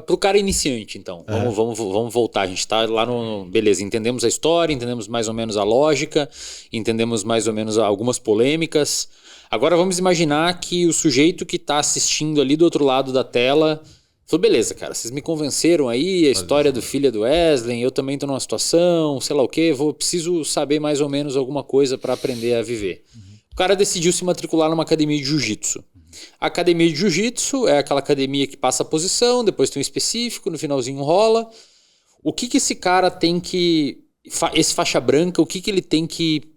pro cara iniciante, então. Vamos voltar. A gente tá lá no... Beleza, entendemos a história, entendemos mais ou menos a lógica, entendemos mais ou menos algumas polêmicas. Agora vamos imaginar que o sujeito que tá assistindo ali do outro lado da tela... Falei, beleza, cara, vocês me convenceram aí, a história do filho do Wesley, eu também tô numa situação, sei lá o quê, preciso saber mais ou menos alguma coisa para aprender a viver. O cara decidiu se matricular numa academia de jiu-jitsu. A academia de jiu-jitsu é aquela academia que passa a posição, depois tem um específico, no finalzinho rola. O que esse cara tem que... Esse faixa branca, o que ele tem que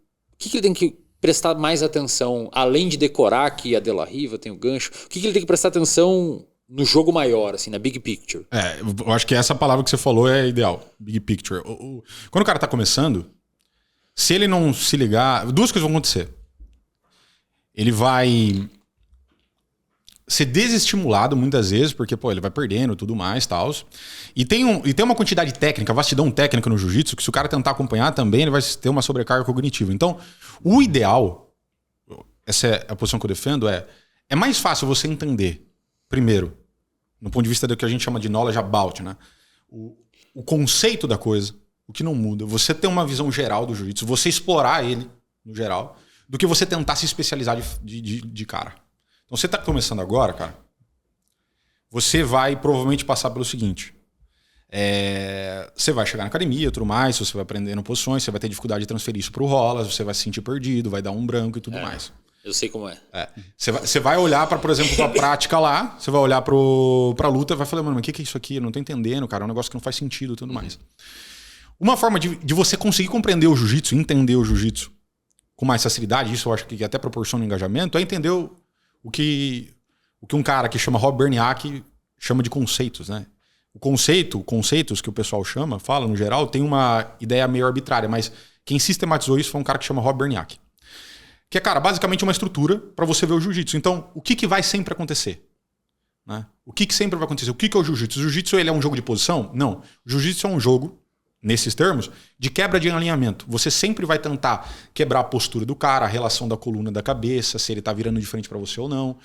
prestar mais atenção, além de decorar que a De La Riva tem o gancho, o que ele tem que prestar atenção... No jogo maior, assim, na big picture. Eu acho que essa palavra que você falou é ideal. Big picture. Quando o cara tá começando, se ele não se ligar... Duas coisas vão acontecer. Ele vai ser desestimulado muitas vezes, porque ele vai perdendo e tudo mais, tal. E tem uma quantidade técnica, vastidão técnica no jiu-jitsu, que se o cara tentar acompanhar também, ele vai ter uma sobrecarga cognitiva. Então, o ideal, essa é a posição que eu defendo, é mais fácil você entender, primeiro, no ponto de vista do que a gente chama de knowledge about, né? O conceito da coisa, o que não muda. Você ter uma visão geral do jiu-jitsu, você explorar ele, no geral, do que você tentar se especializar de cara. Então, você tá começando agora, cara, você vai provavelmente passar pelo seguinte. Você vai chegar na academia e tudo mais, você vai aprendendo posições, você vai ter dificuldade de transferir isso pro rola, você vai se sentir perdido, vai dar um branco e tudo mais. Eu sei como é. Você vai olhar para, por exemplo, pra prática lá, você vai olhar pra luta e vai falar, mano, mas o que é isso aqui? Eu não tô entendendo, cara, é um negócio que não faz sentido e tudo mais. Uma forma de você conseguir compreender o jiu-jitsu, entender o jiu-jitsu com mais facilidade, isso eu acho que até proporciona engajamento, é entender o que um cara que chama Rob Berniak chama de conceitos, né? Conceitos que o pessoal fala no geral, tem uma ideia meio arbitrária, mas quem sistematizou isso foi um cara que chama Rob Berniak. Que é, cara, basicamente uma estrutura para você ver o jiu-jitsu. Então, o que vai sempre acontecer? Né? O que sempre vai acontecer? O que é o jiu-jitsu? O jiu-jitsu ele é um jogo de posição? Não. O jiu-jitsu é um jogo, nesses termos, de quebra de alinhamento. Você sempre vai tentar quebrar a postura do cara, a relação da coluna da cabeça, se ele tá virando de frente para você ou não.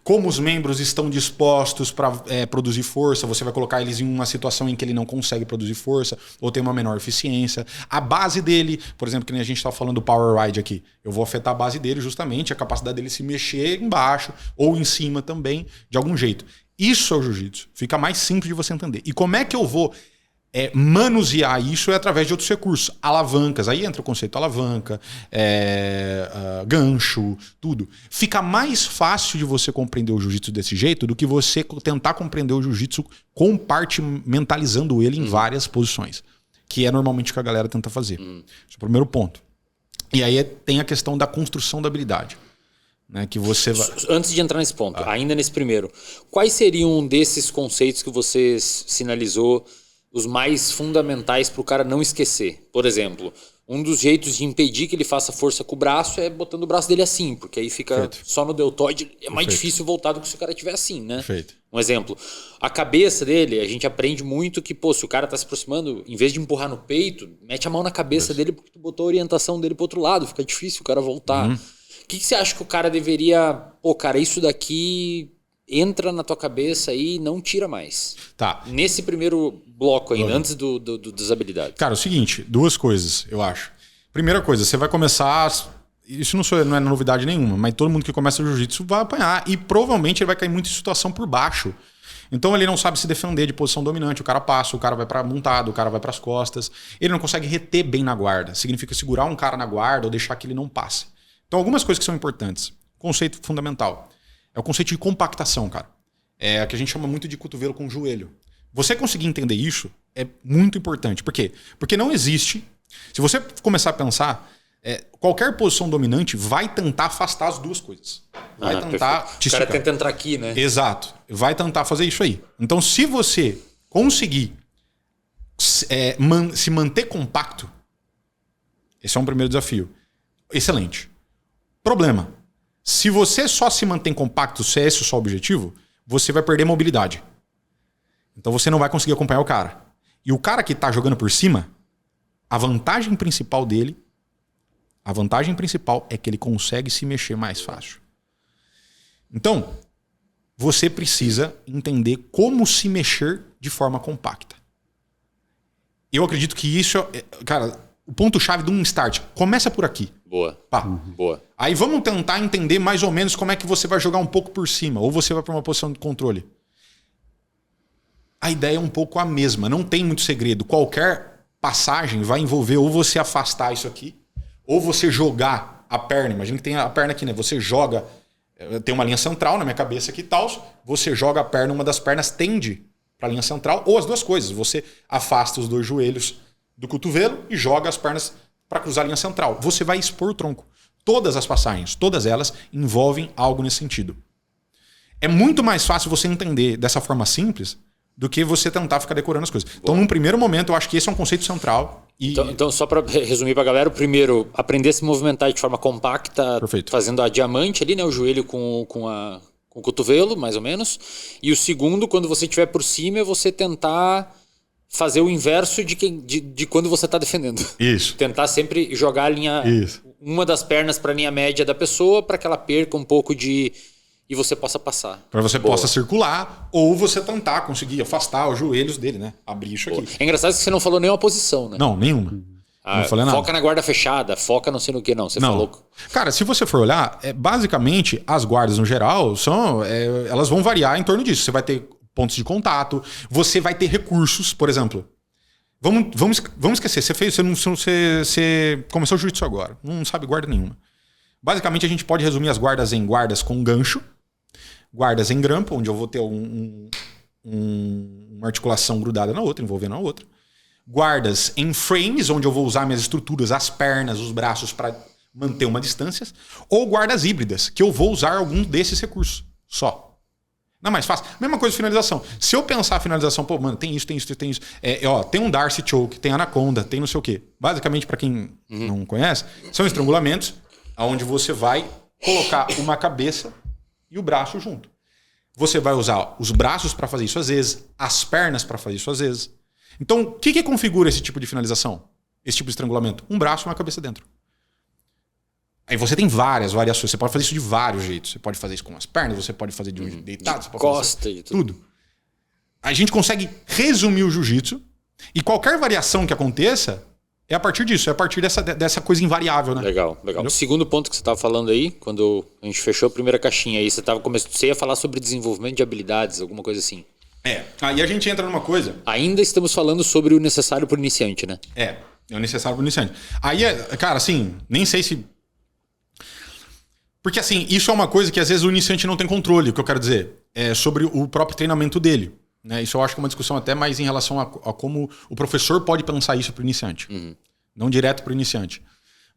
Como os membros estão dispostos para produzir força, você vai colocar eles em uma situação em que ele não consegue produzir força ou tem uma menor eficiência. A base dele, por exemplo, que nem a gente está falando do Power Ride aqui, eu vou afetar a base dele justamente, a capacidade dele se mexer embaixo ou em cima também, de algum jeito. Isso é o jiu-jitsu. Fica mais simples de você entender. E como é que eu vou manusear isso através de outros recursos, alavancas, aí entra o conceito alavanca, gancho, tudo. Fica mais fácil de você compreender o jiu-jitsu desse jeito do que você tentar compreender o jiu-jitsu compartimentalizando ele em várias posições, que é normalmente o que a galera tenta fazer. Esse é o primeiro ponto. E aí tem a questão da construção da habilidade. Né, que você vai... Antes de entrar nesse ponto, ainda nesse primeiro, quais seriam desses conceitos que você sinalizou os mais fundamentais para o cara não esquecer? Por exemplo, um dos jeitos de impedir que ele faça força com o braço é botando o braço dele assim, porque aí fica só no deltoide, é mais difícil voltar do que se o cara estiver assim, né? Perfeito. Um exemplo, a cabeça dele, a gente aprende muito que, se o cara tá se aproximando, em vez de empurrar no peito, mete a mão na cabeça dele porque tu botou a orientação dele pro outro lado, fica difícil o cara voltar. O que você acha que o cara deveria... cara, isso daqui... entra na tua cabeça e não tira mais. Tá. Nesse primeiro bloco ainda, antes das habilidades. Cara, é o seguinte, duas coisas, eu acho. Primeira coisa, você vai começar... Isso não é novidade nenhuma, mas todo mundo que começa o jiu-jitsu vai apanhar e provavelmente ele vai cair muito em situação por baixo. Então ele não sabe se defender de posição dominante, o cara passa, o cara vai para montado, o cara vai para as costas. Ele não consegue reter bem na guarda. Significa segurar um cara na guarda ou deixar que ele não passe. Então algumas coisas que são importantes. Conceito fundamental. É o conceito de compactação, cara. É o que a gente chama muito de cotovelo com joelho. Você conseguir entender isso é muito importante. Por quê? Porque não existe... Se você começar a pensar, qualquer posição dominante vai tentar afastar as duas coisas. Vai tentar perfeito. O cara tenta entrar aqui, né? Exato. Vai tentar fazer isso aí. Então, se você conseguir se manter compacto, esse é um primeiro desafio. Excelente. Problema. Se você só se mantém compacto, se é esse o seu objetivo, você vai perder mobilidade. Então você não vai conseguir acompanhar o cara. E o cara que está jogando por cima, a vantagem principal dele, é que ele consegue se mexer mais fácil. Então, você precisa entender como se mexer de forma compacta. Eu acredito que isso cara, o ponto-chave de um start. Começa por aqui. Boa. Pá. Boa. Aí vamos tentar entender mais ou menos como é que você vai jogar um pouco por cima. Ou você vai para uma posição de controle. A ideia é um pouco a mesma. Não tem muito segredo. Qualquer passagem vai envolver ou você afastar isso aqui, ou você jogar a perna. Imagina que tem a perna aqui, né? Você joga... Tem uma linha central na minha cabeça aqui e tal. Você joga a perna, uma das pernas tende para a linha central. Ou as duas coisas. Você afasta os dois joelhos do cotovelo e joga as pernas para cruzar a linha central. Você vai expor o tronco. Todas as passagens, todas elas envolvem algo nesse sentido. É muito mais fácil você entender dessa forma simples do que você tentar ficar decorando as coisas. Boa. Então, num primeiro momento, eu acho que esse é um conceito central. Então só para resumir para a galera, o primeiro, aprender a se movimentar de forma compacta, perfeito, fazendo a diamante ali, né, o joelho com o cotovelo, mais ou menos. E o segundo, quando você estiver por cima, é você tentar fazer o inverso de quando você está defendendo. Isso. Tentar sempre jogar a linha, uma das pernas para a linha média da pessoa, para que ela perca um pouco e você possa passar. Para você possa circular, ou você tentar conseguir afastar os joelhos dele, né? Abrir isso aqui. É engraçado que você não falou nenhuma posição, né? Não, nenhuma. Não falei nada. Foca na guarda fechada, foca não sei no que, não. Você falou. Cara, se você for olhar, basicamente, as guardas no geral, elas vão variar em torno disso. Você vai ter pontos de contato, você vai ter recursos, por exemplo. Vamos esquecer, você começou o jiu-jitsu agora, não sabe guarda nenhuma. Basicamente, a gente pode resumir as guardas em guardas com gancho, guardas em grampo, onde eu vou ter uma articulação grudada na outra, envolvendo a outra. Guardas em frames, onde eu vou usar minhas estruturas, as pernas, os braços para manter uma distância. Ou guardas híbridas, que eu vou usar algum desses recursos só. Não é mais fácil? Mesma coisa de finalização. Se eu pensar a finalização, pô, mano, tem isso. Tem um Darcy Choke, tem Anaconda, tem não sei o quê. Basicamente, para quem não conhece, são estrangulamentos onde você vai colocar uma cabeça e o braço junto. Você vai usar os braços para fazer isso às vezes, as pernas para fazer isso às vezes. Então, o que configura esse tipo de finalização? Esse tipo de estrangulamento? Um braço e uma cabeça dentro. Aí você tem várias variações. Você pode fazer isso de vários jeitos. Você pode fazer isso com as pernas, você pode fazer de um deitado, você pode costa fazer e tudo. A gente consegue resumir o jiu-jitsu e qualquer variação que aconteça é a partir disso, é a partir dessa coisa invariável, né? Legal. Entendeu? O segundo ponto que você estava falando aí, quando a gente fechou a primeira caixinha aí, você ia falar sobre desenvolvimento de habilidades, alguma coisa assim. Aí a gente entra numa coisa... Ainda estamos falando sobre o necessário para o iniciante, né? É o necessário para o iniciante. Aí, cara, assim, nem sei se... Porque, assim, isso é uma coisa que às vezes o iniciante não tem controle, o que eu quero dizer. É sobre o próprio treinamento dele. Né? Isso eu acho que é uma discussão até mais em relação a como o professor pode pensar isso para o iniciante. Não direto para o iniciante.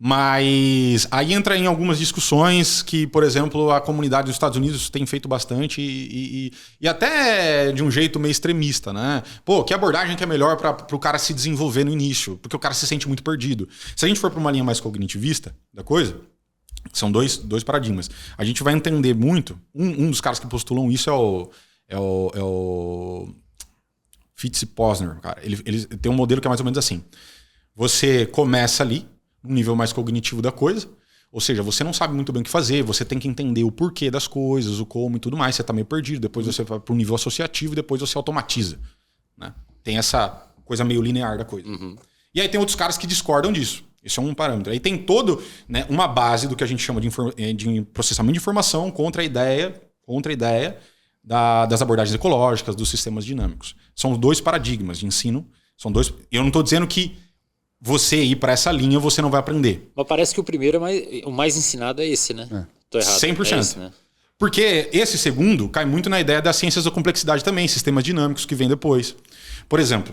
Mas aí entra em algumas discussões que, por exemplo, a comunidade dos Estados Unidos tem feito bastante e até de um jeito meio extremista, né? Pô, que abordagem que é melhor para o cara se desenvolver no início? Porque o cara se sente muito perdido. Se a gente for para uma linha mais cognitivista da coisa, são dois paradigmas. A gente vai entender muito... Um dos caras que postulam isso é o Fitz-Posner, cara. Ele tem um modelo que é mais ou menos assim. Você começa ali, um nível mais cognitivo da coisa, ou seja, você não sabe muito bem o que fazer, você tem que entender o porquê das coisas, o como e tudo mais, você tá meio perdido, depois você vai para um nível associativo, depois você automatiza. Né? Tem essa coisa meio linear da coisa. E aí tem outros caras que discordam disso. Esse é um parâmetro. Aí tem todo, né, uma base do que a gente chama de processamento de informação contra a ideia das abordagens ecológicas, dos sistemas dinâmicos. São dois paradigmas de ensino. Eu não estou dizendo que você ir para essa linha você não vai aprender. Mas parece que o primeiro, o mais ensinado é esse, né? Tô errado. 100%. É esse, né? Porque esse segundo cai muito na ideia das ciências da complexidade também, sistemas dinâmicos que vem depois. Por exemplo,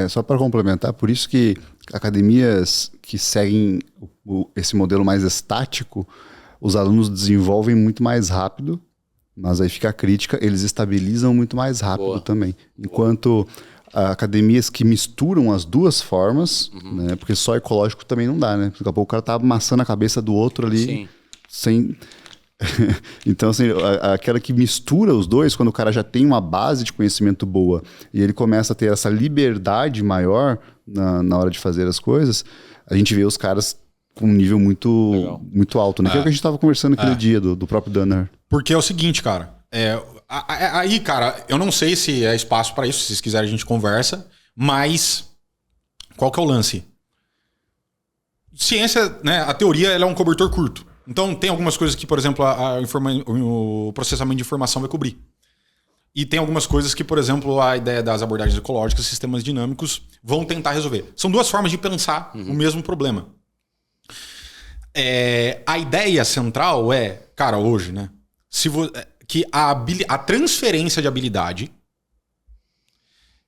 Só para complementar, por isso que academias que seguem esse modelo mais estático, os alunos desenvolvem muito mais rápido, mas aí fica a crítica, eles estabilizam muito mais rápido também. Enquanto academias que misturam as duas formas, né, porque só ecológico também não dá, né? Daqui a pouco o cara tá amassando a cabeça do outro ali, sem... Então, assim, aquela que mistura os dois, quando o cara já tem uma base de conhecimento boa e ele começa a ter essa liberdade maior na hora de fazer as coisas, a gente vê os caras com um nível muito alto, né? Que é o que a gente estava conversando aquele dia do próprio Danaher. Porque é o seguinte, cara. Aí, cara, eu não sei se é espaço para isso. Se vocês quiserem, a gente conversa. Mas qual que é o lance? Ciência, né? A teoria ela é um cobertor curto. Então, tem algumas coisas que, por exemplo, o processamento de informação vai cobrir. E tem algumas coisas que, por exemplo, a ideia das abordagens ecológicas, sistemas dinâmicos, vão tentar resolver. São duas formas de pensar o mesmo problema. A ideia central cara, hoje, né? Que a transferência de habilidade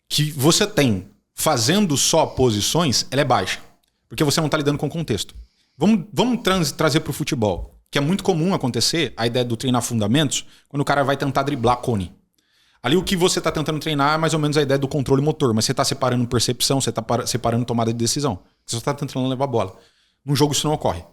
que você tem fazendo só posições, ela é baixa. Porque você não está lidando com o contexto. Vamos trazer para o futebol, que é muito comum acontecer a ideia do treinar fundamentos, quando o cara vai tentar driblar cone. Ali o que você está tentando treinar é mais ou menos a ideia do controle motor, mas você está separando percepção, você está separando tomada de decisão. Você só está tentando levar a bola. Num jogo isso não ocorre.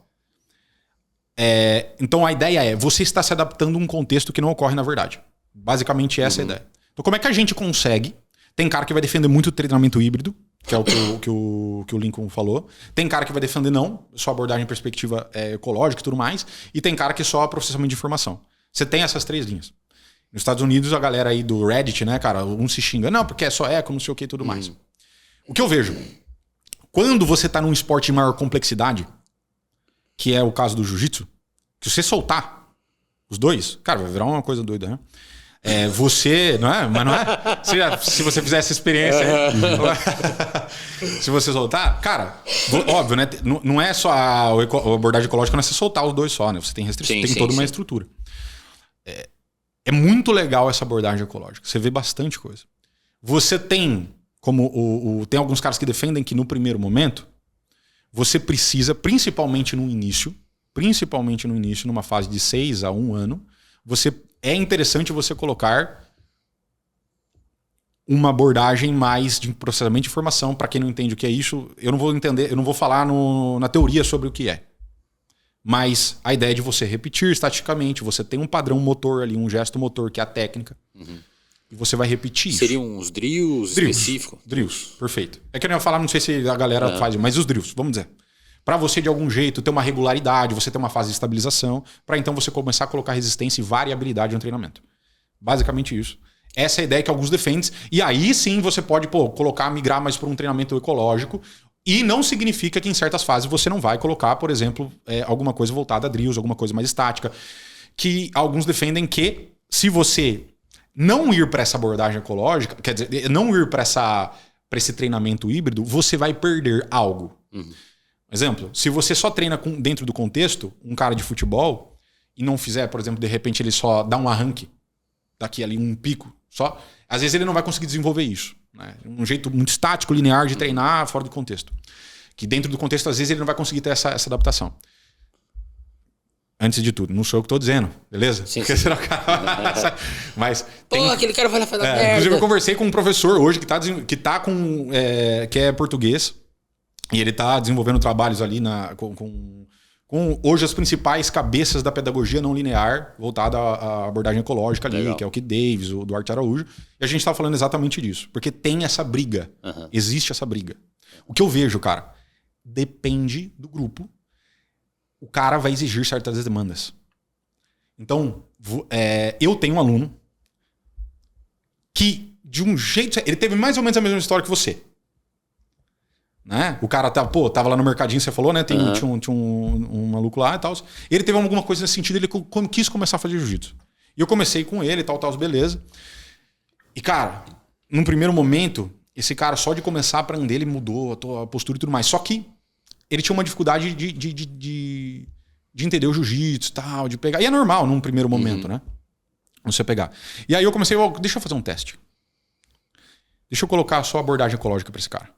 Então a ideia você está se adaptando a um contexto que não ocorre na verdade. Basicamente essa é a ideia. Então como é que a gente consegue? Tem cara que vai defender muito o treinamento híbrido, que é o que o Lincoln falou. Tem cara que vai defender não, só abordagem em perspectiva ecológica e tudo mais. E tem cara que só processamento de informação. Você tem essas três linhas. Nos Estados Unidos, a galera aí do Reddit, né, cara, um se xinga. Não, porque é só eco, não sei o que e tudo mais. O que eu vejo? Quando você tá num esporte de maior complexidade, que é o caso do jiu-jitsu, que você soltar os dois, cara, vai virar uma coisa doida, né? Você, não é? Mas não é? Se você fizer essa experiência, se você soltar, cara, óbvio, né? Não é só a abordagem ecológica, não é você soltar os dois só, né? Você tem restrição, tem toda uma estrutura. É muito legal essa abordagem ecológica. Você vê bastante coisa. Você tem, como tem alguns caras que defendem que no primeiro momento, você precisa, principalmente no início, numa fase de 6 a 1 ano, é interessante você colocar uma abordagem mais de processamento de informação. Para quem não entende o que é isso, eu não vou falar na teoria sobre o que é. Mas a ideia é de você repetir estaticamente, você tem um padrão motor ali, um gesto motor, que é a técnica, e você vai repetir isso. Seriam uns drills específicos? Drills, perfeito. É que eu não ia falar, não sei se a galera faz, mas os drills, vamos dizer. Para você, de algum jeito, ter uma regularidade, você ter uma fase de estabilização, para então você começar a colocar resistência e variabilidade no treinamento. Basicamente isso. Essa é a ideia que alguns defendem. E aí sim você pode migrar mais para um treinamento ecológico. E não significa que em certas fases você não vai colocar, por exemplo, alguma coisa voltada a drills, alguma coisa mais estática. Que alguns defendem que se você não ir para essa abordagem ecológica, quer dizer, não ir para esse treinamento híbrido, você vai perder algo. Exemplo, se você só treina dentro do contexto, um cara de futebol, e não fizer, por exemplo, de repente ele só dá um arranque, daqui ali um pico só, às vezes ele não vai conseguir desenvolver isso. Né? Um jeito muito estático, linear de treinar fora do contexto. Que dentro do contexto, às vezes, ele não vai conseguir ter essa adaptação. Antes de tudo, não sou eu que estou dizendo, beleza? Sim. Mas aquele cara vai lá fazer merda. Inclusive, eu conversei com um professor hoje que é português, e ele está desenvolvendo trabalhos ali com hoje as principais cabeças da pedagogia não linear voltada à abordagem ecológica ali, legal. Que é o Keith Davis, o Duarte Araújo. E a gente estava falando exatamente disso. Porque tem essa briga. Existe essa briga. O que eu vejo, cara, depende do grupo. O cara vai exigir certas demandas. Então, eu tenho um aluno que, de um jeito... Ele teve mais ou menos a mesma história que você. Né? O cara tava lá no mercadinho, você falou, né? Tinha um maluco lá e tal. Ele teve alguma coisa nesse sentido, ele quis começar a fazer jiu-jitsu. E eu comecei com ele e tal, beleza. E, cara, num primeiro momento, esse cara, só de começar a aprender, ele mudou a postura e tudo mais. Só que ele tinha uma dificuldade de entender o jiu-jitsu e tal, de pegar. E é normal num primeiro momento, né? Você pegar. E aí eu comecei, deixa eu fazer um teste. Deixa eu colocar a sua abordagem ecológica para esse cara.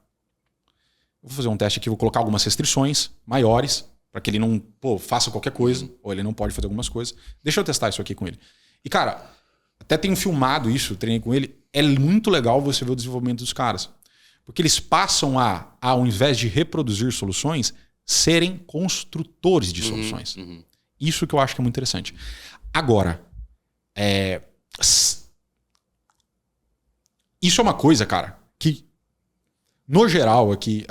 Vou fazer um teste aqui, vou colocar algumas restrições maiores, para que ele não faça qualquer coisa, ou ele não pode fazer algumas coisas. Deixa eu testar isso aqui com ele. E, cara, até tenho filmado isso, treinei com ele. É muito legal você ver o desenvolvimento dos caras. Porque eles passam ao invés de reproduzir soluções, serem construtores de soluções. Isso que eu acho que é muito interessante. Agora, isso é uma coisa, cara, que no geral aqui,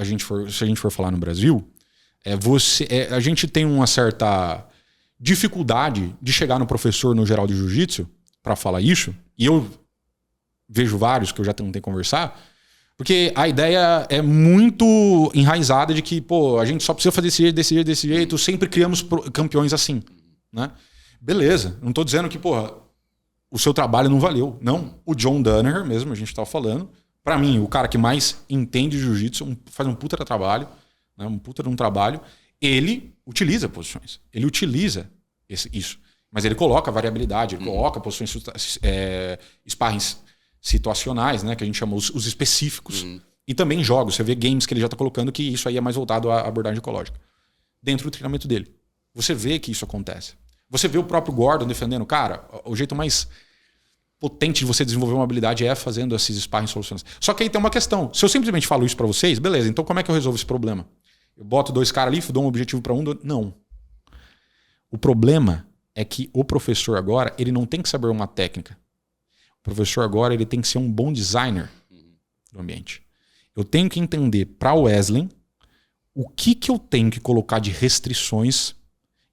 se a gente for falar no Brasil, a gente tem uma certa dificuldade de chegar no professor no geral de jiu-jitsu para falar isso, e eu vejo vários que eu já tentei conversar, porque a ideia é muito enraizada de que, a gente só precisa fazer desse jeito, sempre criamos campeões assim, né? Beleza, não tô dizendo que, o seu trabalho não valeu. Não, o John Danaher mesmo, a gente estava falando, para mim, o cara que mais entende jiu-jitsu, faz um puta trabalho, né? Um puta de um trabalho, ele utiliza posições, ele utiliza isso, mas ele coloca variabilidade, ele coloca posições sparrings situacionais, né, que a gente chama os específicos, e também jogos. Você vê games que ele já está colocando que isso aí é mais voltado à abordagem ecológica. Dentro do treinamento dele. Você vê que isso acontece. Você vê o próprio Gordon defendendo. Cara, o jeito mais potente de você desenvolver uma habilidade é fazendo esses sparring soluções. Só que aí tem uma questão. Se eu simplesmente falo isso para vocês, beleza, então como é que eu resolvo esse problema? Eu boto 2 caras ali, dou um objetivo para um, não. O problema é que o professor agora, ele não tem que saber uma técnica. O professor agora, ele tem que ser um bom designer do ambiente. Eu tenho que entender para o Wesley o que eu tenho que colocar de restrições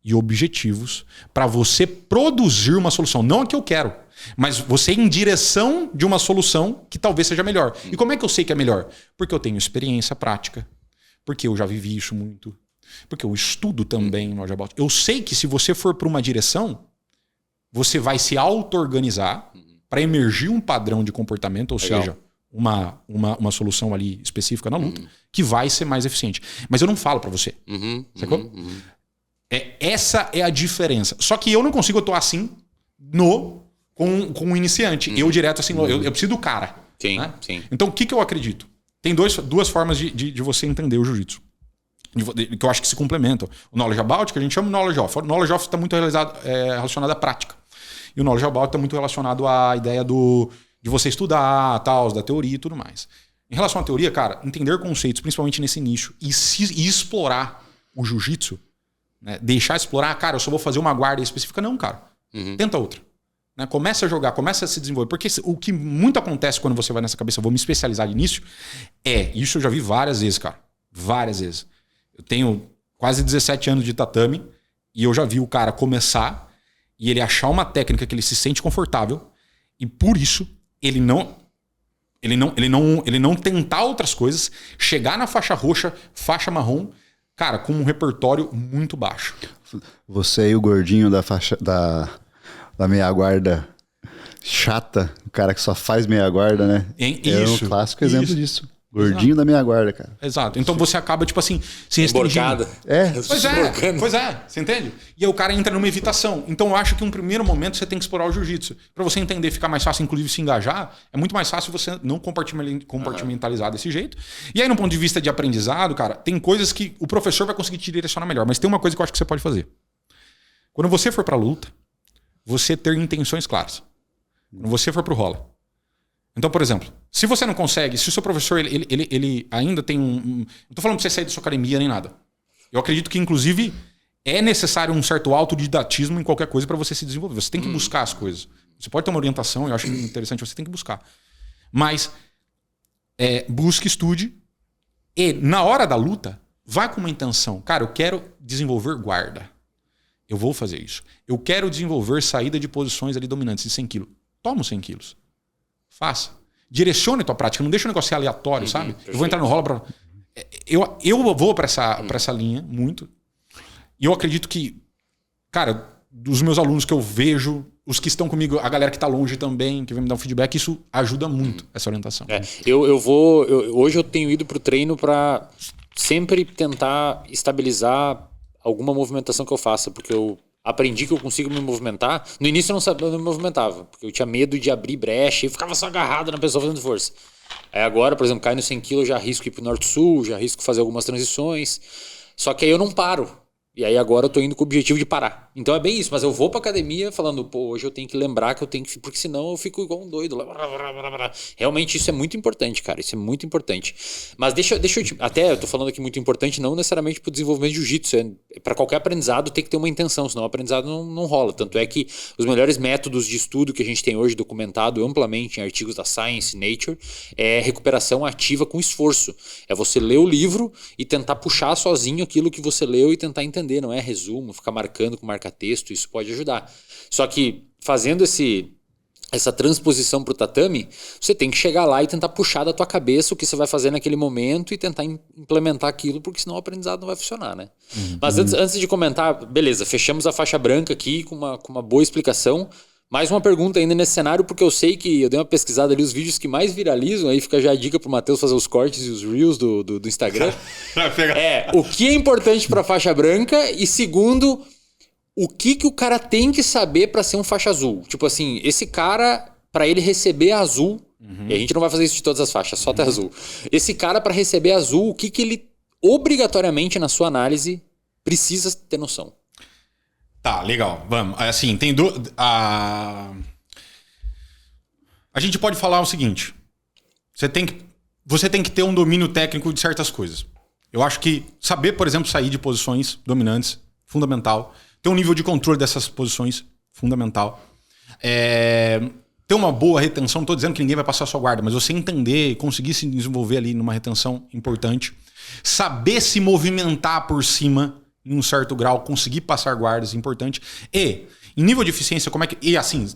e objetivos para você produzir uma solução. Não a que eu quero, mas você ir em direção de uma solução que talvez seja melhor. E como é que eu sei que é melhor? Porque eu tenho experiência prática, porque eu já vivi isso muito, porque eu estudo também no Knowledge About. Eu sei que se você for para uma direção, você vai se auto-organizar para emergir um padrão de comportamento, ou seja, uma solução ali específica na luta, que vai ser mais eficiente. Mas eu não falo para você. Sacou? Essa é a diferença. Só que eu não consigo atuar assim com um iniciante. Eu direto assim, eu preciso do cara. Sim, né? sim. Então o que eu acredito? Tem duas formas de você entender o jiu-jitsu. Que eu acho que se complementam. O Knowledge About, que a gente chama de Knowledge Off. O Knowledge Off está muito relacionado à prática. E o Knowledge About está muito relacionado à ideia de você estudar, tal, da teoria e tudo mais. Em relação à teoria, cara, entender conceitos, principalmente nesse nicho, e explorar o jiu-jitsu, né? Deixar explorar, cara, eu só vou fazer uma guarda específica. Não, cara. Tenta outra. Né? Começa a jogar, começa a se desenvolver. Porque o que muito acontece quando você vai nessa cabeça, eu vou me especializar nisso, isso eu já vi várias vezes, cara. Várias vezes. Eu tenho quase 17 anos de tatame e eu já vi o cara começar e ele achar uma técnica que ele se sente confortável e por isso ele não tentar outras coisas, chegar na faixa roxa, faixa marrom, cara, com um repertório muito baixo. Você e o gordinho da faixa da meia guarda chata, o cara que só faz meia guarda, né? É um clássico exemplo disso. Gordinho da meia guarda, cara. Exato. Então você acaba, tipo assim, se restringindo. Pois é. Você entende? E aí o cara entra numa evitação. Então eu acho que um primeiro momento você tem que explorar o jiu-jitsu. Pra você entender, ficar mais fácil, inclusive se engajar, é muito mais fácil você não compartimentalizar desse jeito. E aí, no ponto de vista de aprendizado, cara, tem coisas que o professor vai conseguir te direcionar melhor. Mas tem uma coisa que eu acho que você pode fazer. Quando você for pra luta, você ter intenções claras. Quando você for pro rola. Então, por exemplo, se você não consegue, se o seu professor ele ainda tem não tô falando pra você sair da sua academia nem nada. Eu acredito que, inclusive, é necessário um certo autodidatismo em qualquer coisa para você se desenvolver. Você tem que buscar as coisas. Você pode ter uma orientação, eu acho interessante, você tem que buscar. Mas busque, estude e, na hora da luta, vá com uma intenção. Cara, eu quero desenvolver guarda. Eu vou fazer isso. Eu quero desenvolver saída de posições ali dominantes de 100 kg. Toma os 100 quilos. Faça. Direcione a tua prática. Não deixa o negócio ser aleatório, sabe? Perfeito. Eu vou entrar no rola pra... Eu vou pra essa linha muito. E eu acredito que, cara, dos meus alunos que eu vejo, os que estão comigo, a galera que tá longe também, que vem me dar um feedback, isso ajuda muito, essa orientação. Hoje eu tenho ido pro treino pra sempre tentar estabilizar alguma movimentação que eu faça, porque eu aprendi que eu consigo me movimentar. No início eu não me movimentava, porque eu tinha medo de abrir brecha e ficava só agarrado na pessoa fazendo força. Aí agora, por exemplo, cai no 100 kg, eu já arrisco ir pro norte-sul, já arrisco fazer algumas transições. Só que aí eu não paro. E aí agora eu tô indo com o objetivo de parar. Então é bem isso, mas eu vou pra academia falando, pô, hoje eu tenho que lembrar que eu tenho que... Porque senão eu fico igual um doido. Realmente isso é muito importante, cara. Isso é muito importante. Mas deixa eu te... Até eu tô falando aqui muito importante, não necessariamente pro desenvolvimento de jiu-jitsu. Pra qualquer aprendizado tem que ter uma intenção, senão o aprendizado não rola. Tanto é que os melhores métodos de estudo que a gente tem hoje documentado amplamente em artigos da Science, Nature, é recuperação ativa com esforço. É você ler o livro e tentar puxar sozinho aquilo que você leu e tentar entender. Não é resumo, ficar marcando com marca-texto, isso pode ajudar. Só que fazendo essa transposição para o tatame, você tem que chegar lá e tentar puxar da tua cabeça o que você vai fazer naquele momento e tentar implementar aquilo, porque senão o aprendizado não vai funcionar, né? Mas antes de comentar, beleza, fechamos a faixa branca aqui com uma boa explicação. Mais uma pergunta ainda nesse cenário, porque eu sei que eu dei uma pesquisada ali, os vídeos que mais viralizam, aí fica já a dica pro Matheus fazer os cortes e os reels do Instagram. O que é importante pra faixa branca e segundo, o que o cara tem que saber pra ser um faixa azul. Tipo assim, esse cara, pra ele receber azul, e a gente não vai fazer isso de todas as faixas, só até azul. Esse cara, pra receber azul, o que ele obrigatoriamente na sua análise precisa ter noção? Tá, legal. Vamos. Assim, a gente pode falar o seguinte. Você tem que ter um domínio técnico de certas coisas. Eu acho que saber, por exemplo, sair de posições dominantes, fundamental. Ter um nível de controle dessas posições, fundamental. Ter uma boa retenção, não estou dizendo que ninguém vai passar a sua guarda, mas você entender e conseguir se desenvolver ali numa retenção importante. Saber se movimentar por cima em um certo grau, conseguir passar guardas, importante. E, em nível de eficiência, como é que... E assim,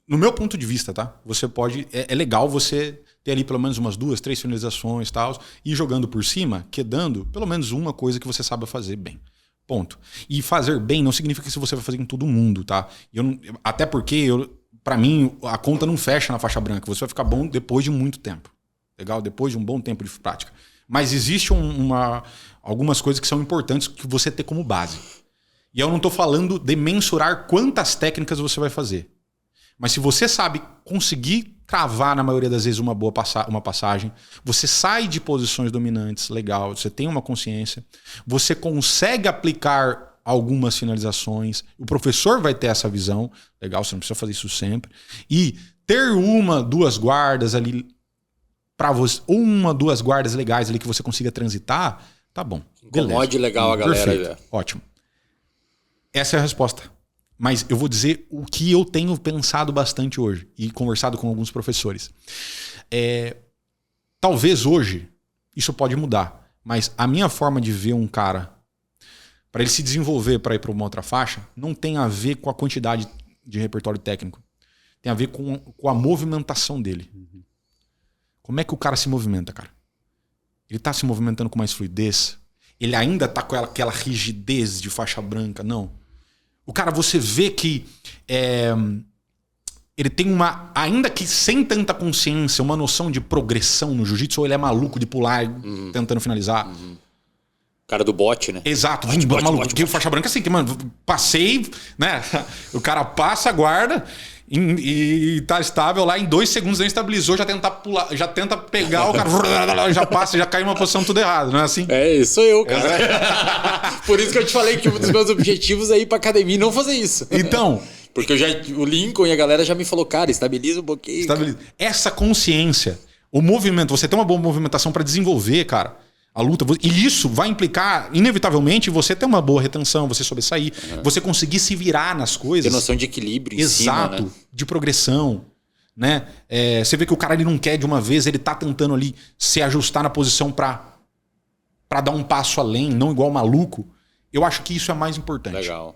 no meu ponto de vista, tá? Você pode... É legal você ter ali pelo menos umas 2, 3 finalizações e tal, e jogando por cima, quedando pelo menos uma coisa que você saiba fazer bem. Ponto. E fazer bem não significa que você vai fazer com todo mundo, tá? Até porque, pra mim, a conta não fecha na faixa branca. Você vai ficar bom depois de muito tempo. Legal? Depois de um bom tempo de prática. Mas existe algumas coisas que são importantes que você ter como base. E eu não estou falando de mensurar quantas técnicas você vai fazer. Mas se você sabe conseguir cravar, na maioria das vezes, uma passagem, você sai de posições dominantes, legal, você tem uma consciência, você consegue aplicar algumas finalizações, o professor vai ter essa visão, legal, você não precisa fazer isso sempre, e ter 1, 2 guardas ali, para você, 1, 2 guardas legais ali que você consiga transitar, tá bom. Incomode legal a galera. Perfeito, aí, ótimo. Essa é a resposta. Mas eu vou dizer o que eu tenho pensado bastante hoje e conversado com alguns professores. Talvez hoje isso pode mudar, mas a minha forma de ver um cara, para ele se desenvolver para ir para uma outra faixa, não tem a ver com a quantidade de repertório técnico. Tem a ver com a movimentação dele. Como é que o cara se movimenta, cara? Ele tá se movimentando com mais fluidez? Ele ainda tá com aquela rigidez de faixa branca? Não. O cara, você vê que ele tem ainda que sem tanta consciência, uma noção de progressão no jiu-jitsu, ou ele é maluco de pular tentando finalizar. Cara do bote, né? Exato, maluco. Porque o faixa branca assim, que, mano, passei, né? O cara passa a guarda e tá estável lá, em 2 segundos ele estabilizou, já tenta pular, já tenta pegar o cara, já passa, já cai em uma posição tudo errado, não é assim? Sou eu, cara. Por isso que eu te falei que um dos meus objetivos é ir pra academia e não fazer isso. Então... Porque o Lincoln e a galera já me falou, cara, estabiliza um pouquinho. Estabiliza. Essa consciência, o movimento, você tem uma boa movimentação para desenvolver, cara, a luta. E isso vai implicar, inevitavelmente, você ter uma boa retenção, você sobressair, você conseguir se virar nas coisas. Ter noção de equilíbrio em cima, né? De progressão. Né? Você vê que o cara ele não quer de uma vez, ele tá tentando ali se ajustar na posição para dar um passo além, não igual maluco. Eu acho que isso é mais importante. Legal.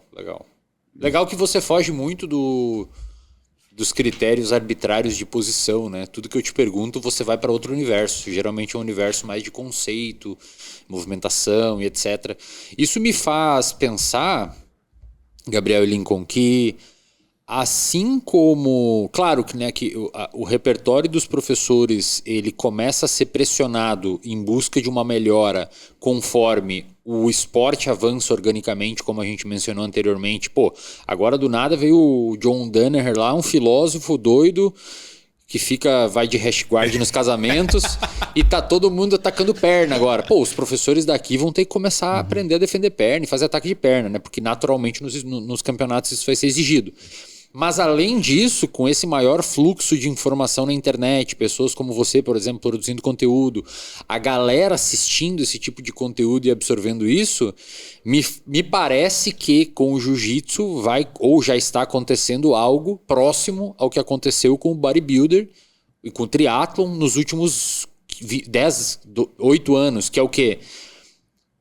Legal que você foge muito dos critérios arbitrários de posição, né? Tudo que eu te pergunto, você vai para outro universo. Geralmente é um universo mais de conceito, movimentação e etc. Isso me faz pensar, Gabriel e Lincoln, que assim como... Claro que, né, que o repertório dos professores ele começa a ser pressionado em busca de uma melhora conforme o esporte avança organicamente, como a gente mencionou anteriormente. Pô, agora do nada veio o John Danaher lá, um filósofo doido que vai de hash guard nos casamentos e tá todo mundo atacando perna agora. Pô, os professores daqui vão ter que começar a aprender a defender perna e fazer ataque de perna, né? Porque naturalmente nos campeonatos isso vai ser exigido. Mas além disso, com esse maior fluxo de informação na internet, pessoas como você, por exemplo, produzindo conteúdo, a galera assistindo esse tipo de conteúdo e absorvendo isso, me parece que com o jiu-jitsu vai ou já está acontecendo algo próximo ao que aconteceu com o bodybuilder e com o triatlon nos últimos 8 anos, que é o quê?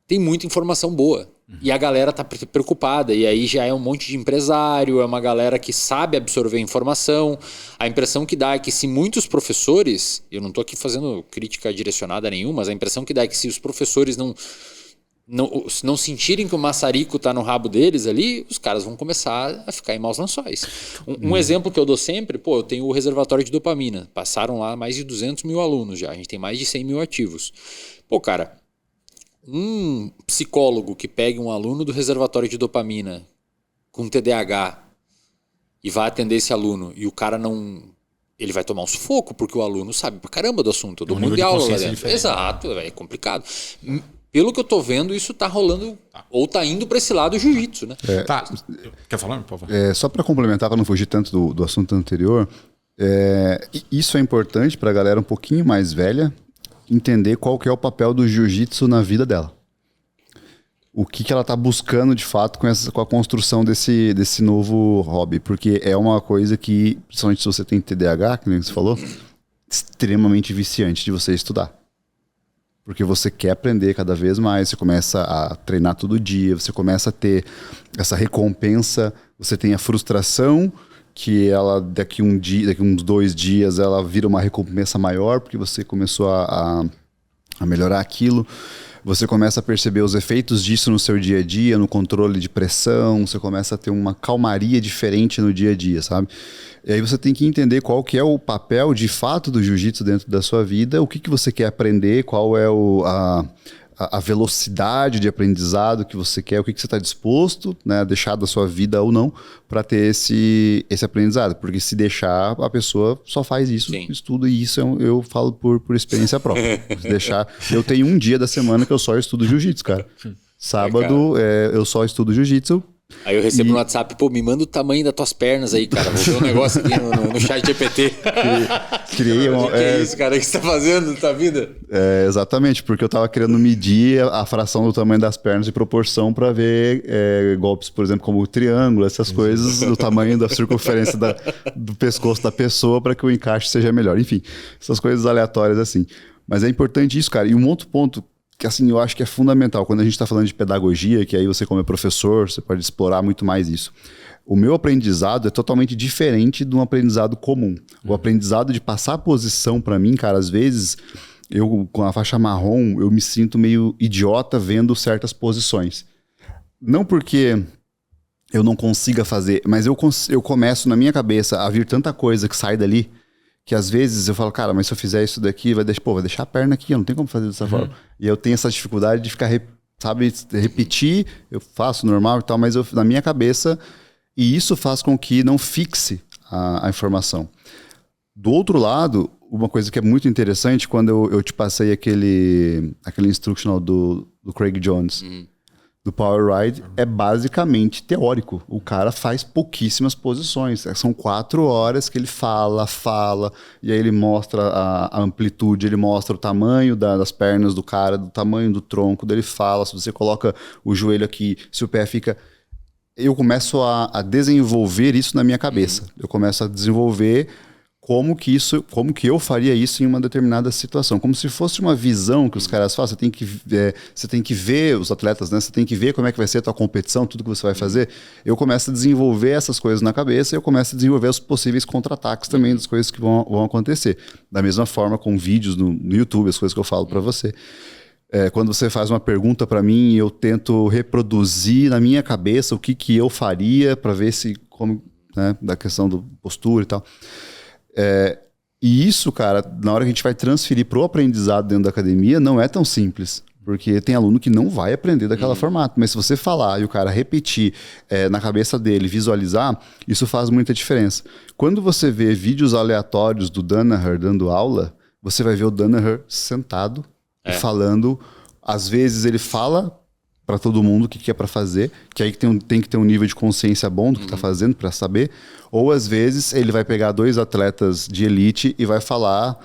Tem muita informação boa. E a galera tá preocupada, e aí já é um monte de empresário, é uma galera que sabe absorver informação. A impressão que dá é que se muitos professores, eu não tô aqui fazendo crítica direcionada nenhuma, mas a impressão que dá é que se os professores não sentirem que o maçarico tá no rabo deles ali, os caras vão começar a ficar em maus lençóis. Um exemplo que eu dou sempre, pô, eu tenho o reservatório de dopamina, passaram lá mais de 200 mil alunos já, a gente tem mais de 100 mil ativos. Pô, cara, um psicólogo que pegue um aluno do reservatório de dopamina com TDAH e vai atender esse aluno e o cara não... Ele vai tomar um sufoco porque o aluno sabe pra caramba do assunto. Eu dou muito de aula lá dentro. Exato, é complicado. Pelo que eu tô vendo, isso tá rolando ou tá indo pra esse lado jiu-jitsu, né? Tá. Quer falar, por favor? Só para complementar, para não fugir tanto do assunto anterior, isso é importante pra galera um pouquinho mais velha entender qual que é o papel do jiu-jitsu na vida dela. O que ela tá buscando de fato com a construção desse novo hobby. Porque é uma coisa que, principalmente se você tem TDAH, que nem você falou, extremamente viciante de você estudar. Porque você quer aprender cada vez mais, você começa a treinar todo dia, você começa a ter essa recompensa, você tem a frustração que ela daqui uns 2 dias ela vira uma recompensa maior porque você começou a melhorar aquilo. Você começa a perceber os efeitos disso no seu dia a dia, no controle de pressão, você começa a ter uma calmaria diferente no dia a dia, sabe? E aí você tem que entender qual que é o papel de fato do jiu-jitsu dentro da sua vida, o que você quer aprender, qual é a velocidade de aprendizado que você quer, o que você está disposto, né, a deixar da sua vida ou não para ter esse aprendizado. Porque se deixar, a pessoa só faz isso, estuda, e isso eu falo por experiência própria. Se deixar, eu tenho um dia da semana que eu só estudo jiu-jitsu, cara. Sábado eu só estudo jiu-jitsu. Aí eu recebo no WhatsApp, pô, me manda o tamanho das tuas pernas aí, cara. Vou ver um negócio aqui no chat GPT. Criei o que é isso, cara? O que você tá fazendo na tua vida? Exatamente, porque eu tava querendo medir a fração do tamanho das pernas em proporção para ver golpes, por exemplo, como o triângulo, essas coisas, do tamanho da circunferência do pescoço da pessoa para que o encaixe seja melhor. Enfim, essas coisas aleatórias assim. Mas é importante isso, cara. E um outro ponto que assim, eu acho que é fundamental, quando a gente está falando de pedagogia, que aí você como professor, você pode explorar muito mais isso. O meu aprendizado é totalmente diferente de um aprendizado comum. O aprendizado de passar a posição para mim, cara, às vezes, eu com a faixa marrom, eu me sinto meio idiota vendo certas posições. Não porque eu não consiga fazer, mas eu começo na minha cabeça a vir tanta coisa que sai dali, que às vezes eu falo, cara, mas se eu fizer isso daqui, vai deixar a perna aqui, eu não tenho como fazer dessa forma. E eu tenho essa dificuldade de ficar, repetir, eu faço normal e tal, mas na minha cabeça, e isso faz com que não fixe a informação. Do outro lado, uma coisa que é muito interessante, quando eu te passei aquele instructional do Craig Jones, do Power Ride, é basicamente teórico. O cara faz pouquíssimas posições. São 4 horas que ele fala, e aí ele mostra a amplitude, ele mostra o tamanho das pernas do cara, do tamanho do tronco, dele fala, se você coloca o joelho aqui, se o pé fica... Eu começo a desenvolver isso na minha cabeça. Eu começo a desenvolver como que eu faria isso em uma determinada situação. Como se fosse uma visão que os caras fazem. Você tem que ver os atletas, né? Você tem que ver como é que vai ser a tua competição, tudo que você vai fazer. Eu começo a desenvolver essas coisas na cabeça e eu começo a desenvolver os possíveis contra-ataques também das coisas que vão acontecer. Da mesma forma com vídeos no YouTube, as coisas que eu falo para você. Quando você faz uma pergunta para mim, eu tento reproduzir na minha cabeça o que eu faria para ver se... né, da questão do postura e tal. E isso, cara, na hora que a gente vai transferir pro aprendizado dentro da academia, não é tão simples. Porque tem aluno que não vai aprender daquela formato. Mas se você falar e o cara repetir na cabeça dele, visualizar, isso faz muita diferença. Quando você vê vídeos aleatórios do Danaher dando aula, você vai ver o Danaher sentado e falando. Às vezes ele fala para todo mundo o que é para fazer, que aí tem que ter um nível de consciência bom do que está fazendo para saber. Ou às vezes ele vai pegar 2 atletas de elite e vai falar...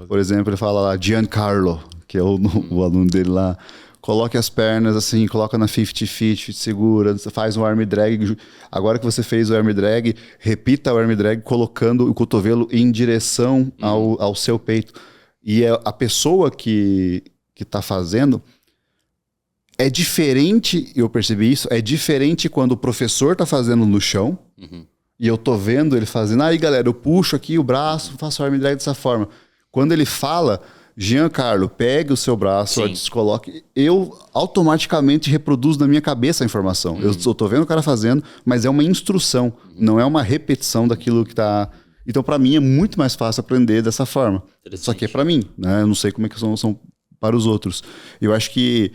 por exemplo, ele fala lá, Giancarlo, que é o aluno dele lá, coloque as pernas assim, coloca na 50-50, segura, faz um arm drag. Agora que você fez o arm drag, repita o arm drag colocando o cotovelo em direção ao seu peito. E a pessoa que está fazendo... É diferente, eu percebi isso, é diferente quando o professor tá fazendo no chão e eu tô vendo ele fazendo, aí galera, eu puxo aqui o braço, faço o arm drag dessa forma. Quando ele fala, Giancarlo, pegue o seu braço, descoloque, eu automaticamente reproduzo na minha cabeça a informação. Eu tô vendo o cara fazendo, mas é uma instrução, não é uma repetição daquilo que tá... Então, para mim, é muito mais fácil aprender dessa forma. Só que é para mim, né? Eu não sei como é que são para os outros. Eu acho que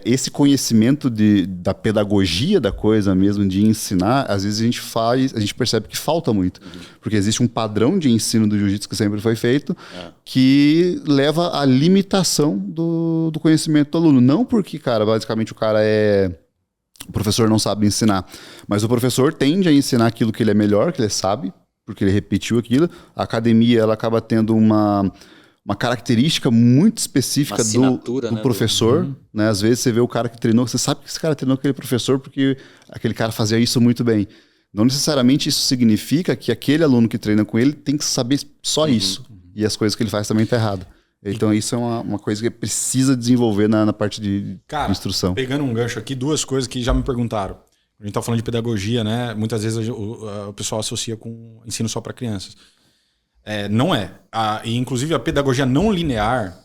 esse conhecimento da pedagogia da coisa mesmo, de ensinar, às vezes a gente percebe que falta muito. Porque existe um padrão de ensino do jiu-jitsu que sempre foi feito, que leva à limitação do conhecimento do aluno. Não porque, cara, basicamente o professor não sabe ensinar, mas o professor tende a ensinar aquilo que ele é melhor, que ele sabe, porque ele repetiu aquilo. A academia, ela acaba tendo uma característica muito específica do professor, né? Às vezes você vê o cara que treinou, você sabe que esse cara treinou aquele professor porque aquele cara fazia isso muito bem. Não necessariamente isso significa que aquele aluno que treina com ele tem que saber só isso. E as coisas que ele faz também tá errado. Então isso é uma coisa que precisa desenvolver na parte de instrução. Pegando um gancho aqui, 2 coisas que já me perguntaram. A gente tá falando de pedagogia, né? Muitas vezes o pessoal associa com ensino só para crianças. Não é. E inclusive a pedagogia não linear,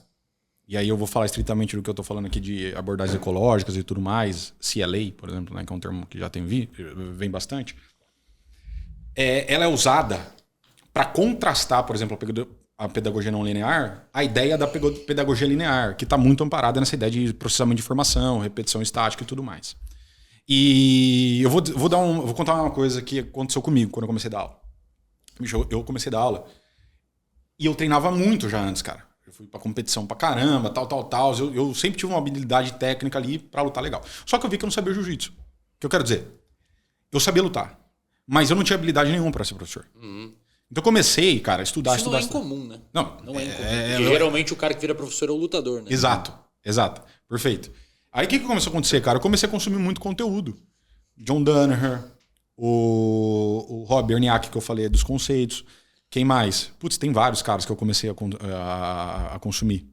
e aí eu vou falar estritamente do que eu estou falando aqui de abordagens ecológicas e tudo mais, CLA, por exemplo, né, que é um termo que já vem bastante, ela é usada para contrastar, por exemplo, a pedagogia não linear, a ideia da pedagogia linear, que está muito amparada nessa ideia de processamento de informação, repetição estática e tudo mais. E eu vou contar uma coisa que aconteceu comigo quando eu comecei a dar aula. Eu comecei a dar aula e eu treinava muito já antes, cara. Eu fui pra competição pra caramba, tal. Eu sempre tive uma habilidade técnica ali pra lutar legal. Só que eu vi que eu não sabia jiu-jitsu. O que eu quero dizer? Eu sabia lutar, mas eu não tinha habilidade nenhuma pra ser professor. Então eu comecei, cara, a estudar. Isso não é incomum, né? Não é incomum. Porque geralmente o cara que vira professor é o lutador, né? Exato. Perfeito. Aí o que começou a acontecer, cara? Eu comecei a consumir muito conteúdo. John Danaher, o Rob Berniak, que eu falei dos conceitos. Quem mais? Putz, tem vários caras que eu comecei a consumir.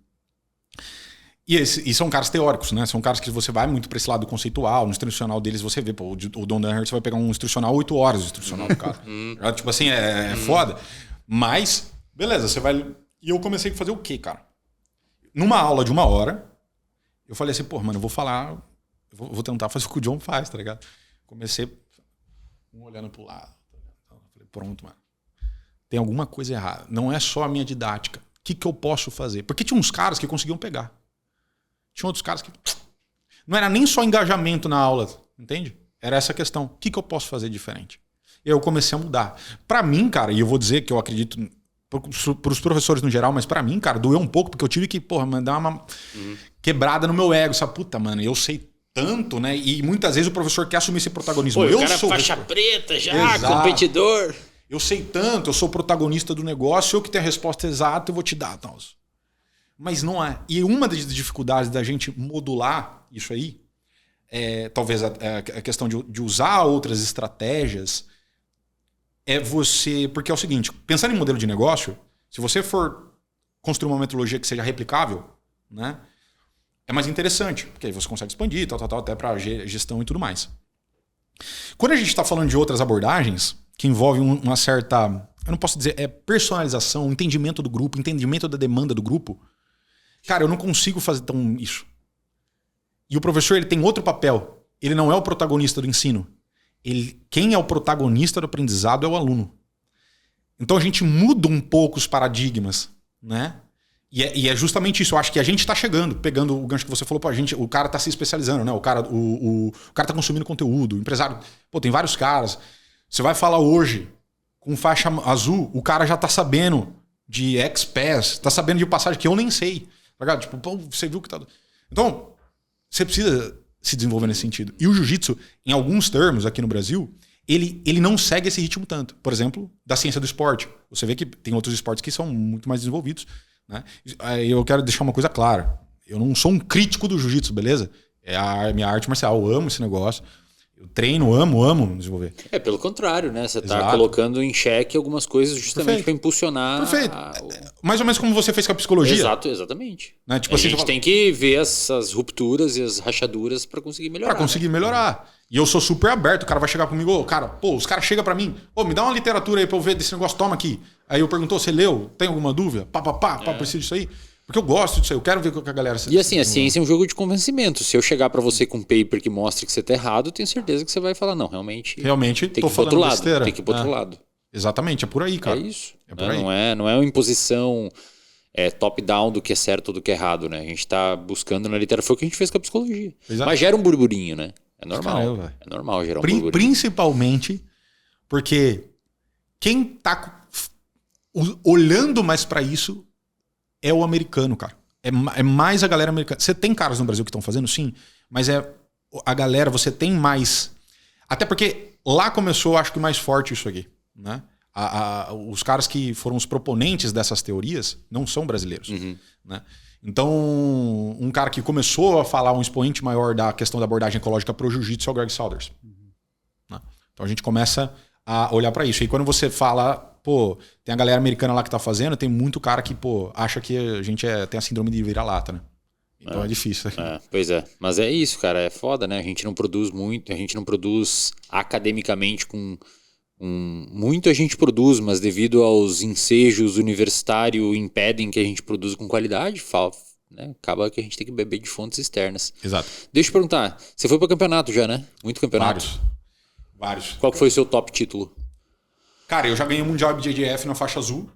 E são caras teóricos, né? São caras que você vai muito para esse lado conceitual. No instrucional deles você vê, pô, o Don Danaher, você vai pegar um instrucional 8 horas de instrucional do cara. Tipo assim, é foda. Mas, beleza, você vai... E eu comecei a fazer o quê, cara? Numa aula de 1 hora, eu falei assim, pô, mano, eu vou falar... Eu vou tentar fazer o que o John faz, tá ligado? Comecei olhando pro lado. Falei, pronto, mano. Tem alguma coisa errada. Não é só a minha didática. O que eu posso fazer? Porque tinha uns caras que conseguiam pegar. Tinha outros caras que... Não era nem só engajamento na aula, entende? Era essa questão. O que eu posso fazer diferente? E eu comecei a mudar. Pra mim, cara, e eu vou dizer que eu acredito pros professores no geral, mas pra mim, cara, doeu um pouco, porque eu tive que, mandar uma quebrada no meu ego. Sabe? Puta, mano, eu sei tanto, né? E muitas vezes o professor quer assumir esse protagonismo. Pô, eu cara sou faixa preta já, exato. Competidor. Eu sei tanto, eu sou o protagonista do negócio, eu que tenho a resposta exata, eu vou te dar. Tal. Mas não é. E uma das dificuldades da gente modular isso aí, talvez a questão de usar outras estratégias, é você... Porque é o seguinte, pensando em modelo de negócio, se você for construir uma metodologia que seja replicável, né, é mais interessante, porque aí você consegue expandir, tal, até para gestão e tudo mais. Quando a gente está falando de outras abordagens, que envolvem uma certa, eu não posso dizer, personalização, entendimento do grupo, entendimento da demanda do grupo, cara, eu não consigo fazer tão isso. E o professor, ele tem outro papel. Ele não é o protagonista do ensino. Quem é o protagonista do aprendizado é o aluno. Então a gente muda um pouco os paradigmas, né? E é justamente isso. Eu acho que a gente tá chegando, pegando o gancho que você falou, pô, o cara tá se especializando, né? O cara tá consumindo conteúdo, o empresário. Pô, tem vários caras. Você vai falar hoje com faixa azul, o cara já tá sabendo de X-Pass, tá sabendo de passagem que eu nem sei. Tá ligado? Tipo, pô, você viu que tá. Então, você precisa se desenvolver nesse sentido. E o jiu-jitsu, em alguns termos aqui no Brasil, ele não segue esse ritmo tanto. Por exemplo, da ciência do esporte. Você vê que tem outros esportes que são muito mais desenvolvidos. Né? Eu quero deixar uma coisa clara. Eu não sou um crítico do jiu-jitsu, beleza? É a minha arte marcial. Eu amo esse negócio. Eu treino, amo desenvolver. Pelo contrário, né? Você tá Exato. colocando em xeque algumas coisas justamente para impulsionar. Perfeito. Mais ou menos como você fez com a psicologia. Exatamente. Né? Tipo a assim, gente tem que ver essas rupturas e as rachaduras para conseguir melhorar. Pra conseguir melhorar. E eu sou super aberto. O cara vai chegar comigo, cara, pô, os caras chegam pra mim, me dá uma literatura aí pra eu ver desse negócio, toma aqui. Aí eu pergunto, você leu? Tem alguma dúvida? Preciso disso aí? Porque eu gosto disso aí, eu quero ver o que a galera... E assim, a ciência é um jogo de convencimento. Se eu chegar pra você com um paper que mostre que você tá errado, eu tenho certeza que você vai falar, não, realmente Realmente tem tô que ir pro outro falando lado. besteira. Tem que ir pro outro lado. Exatamente, é por aí, cara. É isso. É por aí. Não é uma imposição top-down do que é certo ou do que é errado, né? A gente tá buscando na literatura, foi o que a gente fez com a psicologia. Exato. Mas gera um burburinho, né? É normal. Caramba. É normal gerar um burburinho. Principalmente porque quem tá olhando mais pra isso é o americano, cara. É mais a galera americana. Você tem caras no Brasil que estão fazendo, sim, mas é a galera, você tem mais... Até porque lá começou, acho que mais forte isso aqui, né? Os caras que foram os proponentes dessas teorias não são brasileiros, né? Então, um cara que começou a falar, um expoente maior da questão da abordagem ecológica pro jiu-jitsu é o Greg Saunders. Né? Então a gente começa a olhar para isso. E quando você fala, pô, tem a galera americana lá que tá fazendo, tem muito cara que, pô, acha que a gente tem a síndrome de vira-lata, né? Então é difícil. Pois é. Mas é isso, cara. É foda, né? A gente não produz muito, a gente não produz academicamente com... Muito a gente produz, mas devido aos ensejos universitários impedem que a gente produza com qualidade, né? Acaba que a gente tem que beber de fontes externas. Exato. Deixa eu te perguntar, você foi para campeonato já, né? Muito campeonato. Vários. Qual que foi o seu top título? Cara, eu já ganhei o Mundial IBJJF na faixa azul.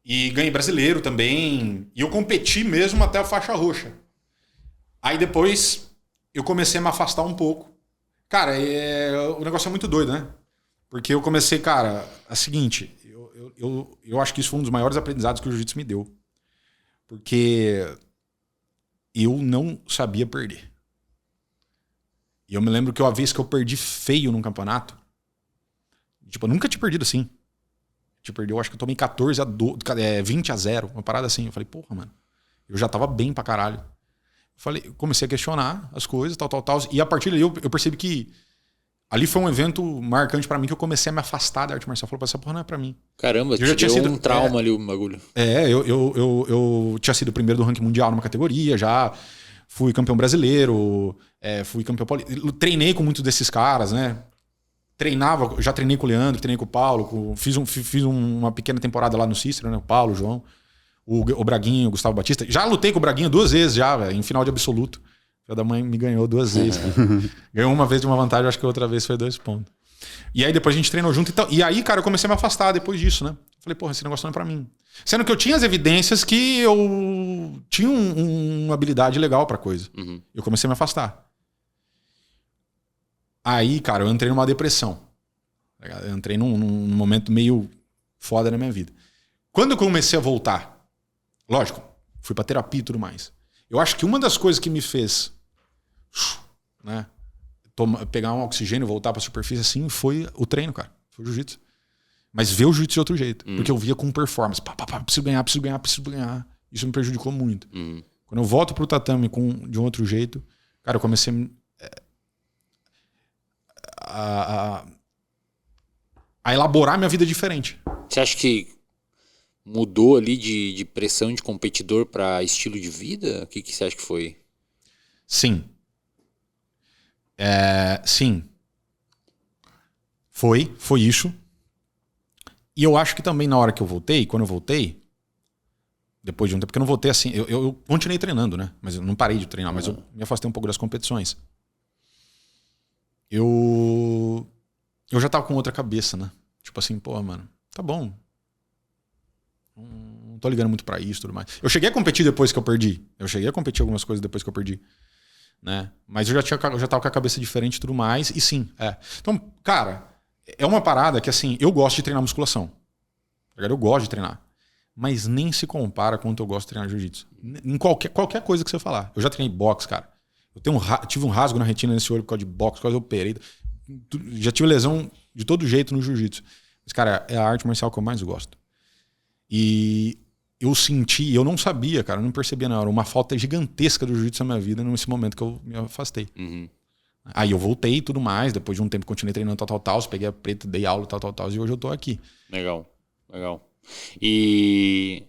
E ganhei brasileiro também. E eu competi mesmo até a faixa roxa. Aí depois eu comecei a me afastar um pouco. Cara, o negócio é muito doido, né? Porque eu comecei, cara, é o seguinte, eu acho que isso foi um dos maiores aprendizados que o jiu-jitsu me deu. Porque eu não sabia perder. E eu me lembro que uma vez que eu perdi feio num campeonato, tipo, eu nunca tinha perdido assim. Eu acho que eu tomei 20-0, uma parada assim. Eu falei, porra, mano, eu já tava bem pra caralho. Eu comecei a questionar as coisas, tal. E a partir daí eu percebi que ali foi um evento marcante pra mim que eu comecei a me afastar da arte marcial. Falei, essa porra não é pra mim. Caramba, eu já tinha tinha sido um trauma ali o bagulho. Eu tinha sido o primeiro do ranking mundial numa categoria, já fui campeão brasileiro, fui campeão paulista. Treinei com muitos desses caras, né? Já treinei com o Leandro, treinei com o Paulo, fiz uma pequena temporada lá no Cícero, né? O Paulo, o João, o Braguinho, o Gustavo Batista. Já lutei com o Braguinho 2 vezes já, véio, em final de absoluto. O filho da mãe me ganhou 2 vezes. Ganhou uma vez de uma vantagem, acho que a outra vez foi 2 pontos. E aí depois a gente treinou junto e tal. E aí, cara, eu comecei a me afastar depois disso, né? Falei, porra, esse negócio não é pra mim. Sendo que eu tinha as evidências que eu tinha uma habilidade legal pra coisa. Eu comecei a me afastar. Aí, cara, eu entrei numa depressão. Eu entrei num momento meio foda na minha vida. Quando eu comecei a voltar, lógico, fui pra terapia e tudo mais. Eu acho que uma das coisas que me fez, né, pegar um oxigênio e voltar pra superfície assim foi o treino, cara. Foi o jiu-jitsu. Mas ver o jiu-jitsu de outro jeito. Porque eu via com performance. Preciso ganhar. Isso me prejudicou muito. Quando eu volto pro tatame de um outro jeito, cara, eu comecei a elaborar minha vida diferente. Você acha que mudou ali de pressão de competidor para estilo de vida? O que você acha que foi? Sim. Sim. Foi isso. E eu acho que também na hora que eu voltei, quando eu voltei, depois de um tempo, porque eu não voltei assim, eu continuei treinando, né? Mas eu não parei de treinar, mas eu me afastei um pouco das competições. Eu já tava com outra cabeça, né? Tipo assim, pô, mano, tá bom. Não não tô ligando muito pra isso e tudo mais. Eu cheguei a competir depois que eu perdi. Eu cheguei a competir algumas coisas depois que eu perdi. Né? Mas eu já tava com a cabeça diferente e tudo mais. E sim, Então, cara, é uma parada que assim, eu gosto de treinar musculação. Eu gosto de treinar. Mas nem se compara quanto eu gosto de treinar jiu-jitsu. Em qualquer coisa que você falar. Eu já treinei boxe, cara. Eu tive um rasgo na retina nesse olho por causa de boxe, quase eu operei. Já tive lesão de todo jeito no jiu-jitsu. Mas, cara, é a arte marcial que eu mais gosto. E eu senti, eu não sabia, cara, eu não percebia na hora, uma falta gigantesca do jiu-jitsu na minha vida nesse momento que eu me afastei. Aí eu voltei e tudo mais, depois de um tempo continuei treinando tal, peguei a preta, dei aula, tal, e hoje eu tô aqui. Legal. E...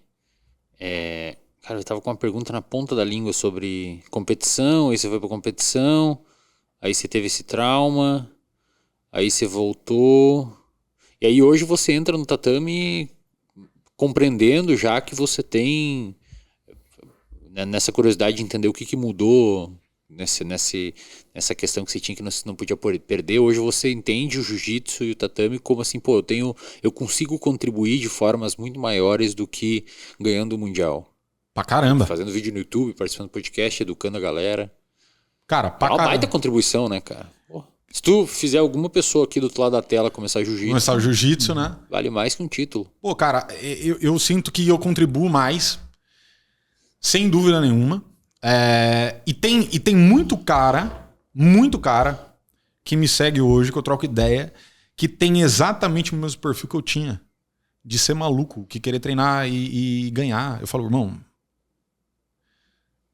cara, eu tava com uma pergunta na ponta da língua sobre competição, aí você foi pra competição, aí você teve esse trauma, aí você voltou, e aí hoje você entra no tatame compreendendo já que você tem nessa curiosidade de entender o que mudou nessa questão que você tinha que não podia perder. Hoje você entende o jiu-jitsu e o tatame como assim, pô, eu consigo contribuir de formas muito maiores do que ganhando o mundial. Pra caramba. Fazendo vídeo no YouTube, participando do podcast, educando a galera. Cara, pra caramba. É uma baita contribuição, né, cara? Pô, se tu fizer alguma pessoa aqui do outro lado da tela começar jiu-jitsu... Começar o jiu-jitsu, né? Vale mais que um título. Pô, cara, eu sinto que eu contribuo mais, sem dúvida nenhuma. E tem muito cara que me segue hoje, que eu troco ideia, que tem exatamente o mesmo perfil que eu tinha. De ser maluco, que querer treinar e ganhar. Eu falo, irmão,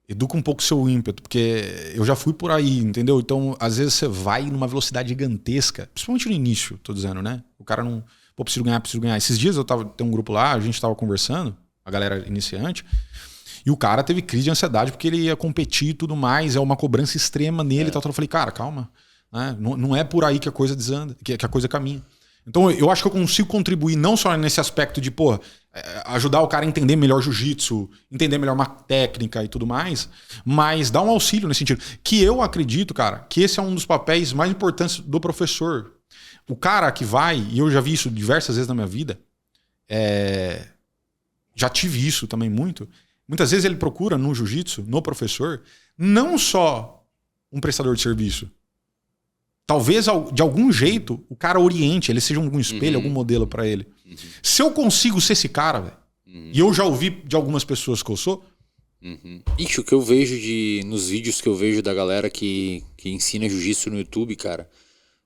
educa um pouco o seu ímpeto, porque eu já fui por aí, entendeu? Então, às vezes você vai numa velocidade gigantesca, principalmente no início, tô dizendo, né? O cara não... Pô, preciso ganhar. Esses dias tem um grupo lá, a gente tava conversando, a galera iniciante, e o cara teve crise de ansiedade porque ele ia competir e tudo mais, é uma cobrança extrema nele e tal. Eu falei, cara, calma, né? Não é por aí que a coisa desanda, que a coisa caminha. Então eu acho que eu consigo contribuir não só nesse aspecto de, pô, ajudar o cara a entender melhor jiu-jitsu, entender melhor uma técnica e tudo mais, mas dar um auxílio nesse sentido. Que eu acredito, cara, que esse é um dos papéis mais importantes do professor. O cara que vai, e eu já vi isso diversas vezes na minha vida, já tive isso também muito, muitas vezes ele procura no jiu-jitsu, no professor, não só um prestador de serviço. Talvez, de algum jeito, o cara oriente, ele seja algum espelho, algum modelo pra ele. Se eu consigo ser esse cara, velho, e eu já ouvi de algumas pessoas que eu sou... Ixi, o que eu vejo nos vídeos que eu vejo da galera que ensina jiu-jitsu no YouTube, cara,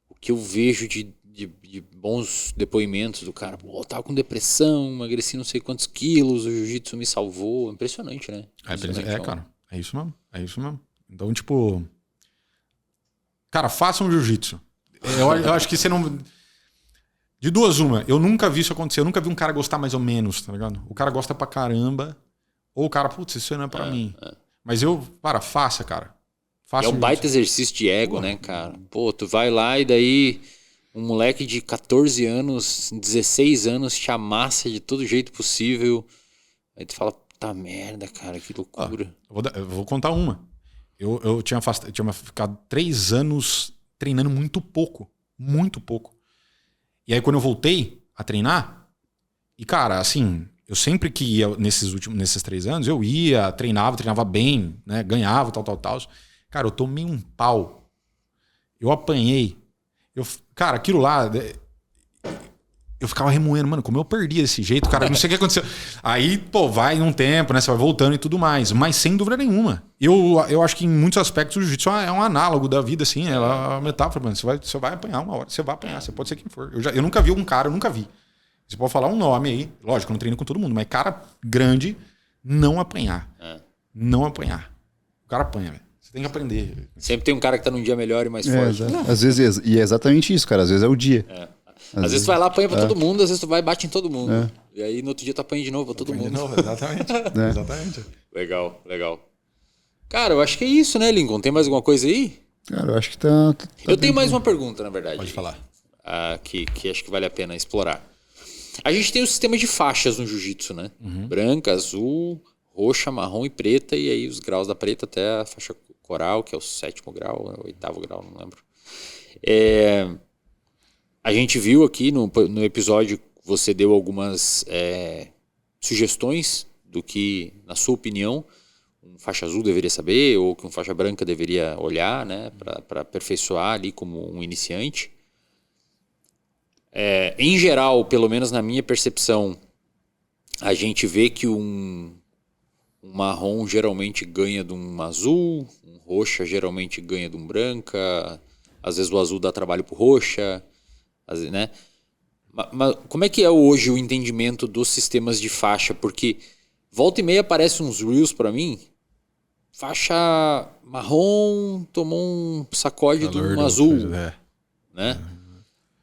o que eu vejo de bons depoimentos do cara, pô, eu tava com depressão, emagreci não sei quantos quilos, o jiu-jitsu me salvou. Impressionante, né? Cara, é isso mesmo. Então, tipo... Cara, faça um jiu-jitsu. Eu acho que você não... De duas uma, eu nunca vi isso acontecer. Eu nunca vi um cara gostar mais ou menos, tá ligado? O cara gosta pra caramba. Ou o cara, putz, isso não é pra mim. Mas faça, cara. Faça um baita exercício de ego, né, cara? Pô, tu vai lá e daí um moleque de 14 anos, 16 anos te amassa de todo jeito possível. Aí tu fala, puta merda, cara, que loucura. Eu vou contar uma. Eu tinha ficado 3 anos treinando muito pouco. Muito pouco. E aí quando eu voltei a treinar, e cara, assim, eu sempre que ia nesses 3 anos, eu ia, treinava bem, né? Ganhava, tal. Cara, eu tomei um pau. Eu apanhei. Cara, aquilo lá... Eu ficava remoendo, mano, como eu perdi desse jeito, cara, não sei o que aconteceu. Aí, pô, vai num tempo, né? Você vai voltando e tudo mais. Mas sem dúvida nenhuma. Eu acho que em muitos aspectos o jiu-jitsu é um análogo da vida, assim. É uma metáfora, mano. Você vai apanhar uma hora. Você vai apanhar, você pode ser quem for. Eu nunca vi um cara, eu nunca vi. Você pode falar um nome aí. Lógico, eu não treino com todo mundo. Mas cara grande, não apanhar. Não apanhar. O cara apanha, velho. Você tem que aprender. Sempre tem um cara que tá num dia melhor e mais forte. Às vezes, e é exatamente isso, cara. Às vezes é o dia. Às vezes tu vai lá, apanha pra todo mundo, às vezes tu vai e bate em todo mundo. E aí no outro dia tu apanha de novo pra todo mundo. De novo, exatamente. Exatamente. Legal. Cara, eu acho que é isso, né, Lincoln? Tem mais alguma coisa aí? Cara, eu acho que tá eu tenho mais uma pergunta, na verdade. Pode falar. Que acho que vale a pena explorar. A gente tem o sistema de faixas no jiu-jitsu, né? Branca, azul, roxa, marrom e preta. E aí os graus da preta até a faixa coral, que é o 7º grau, o 8º grau, não lembro. A gente viu aqui no episódio, você deu algumas sugestões do que, na sua opinião, um faixa azul deveria saber ou que um faixa branca deveria olhar, né, para aperfeiçoar ali como um iniciante. Em geral, pelo menos na minha percepção, a gente vê que um marrom geralmente ganha de um azul, um roxa geralmente ganha de um branca, às vezes o azul dá trabalho pro roxa, né? Mas como é que é hoje o entendimento dos sistemas de faixa? Porque volta e meia aparecem uns reels para mim, faixa marrom tomou um sacode de um azul, né?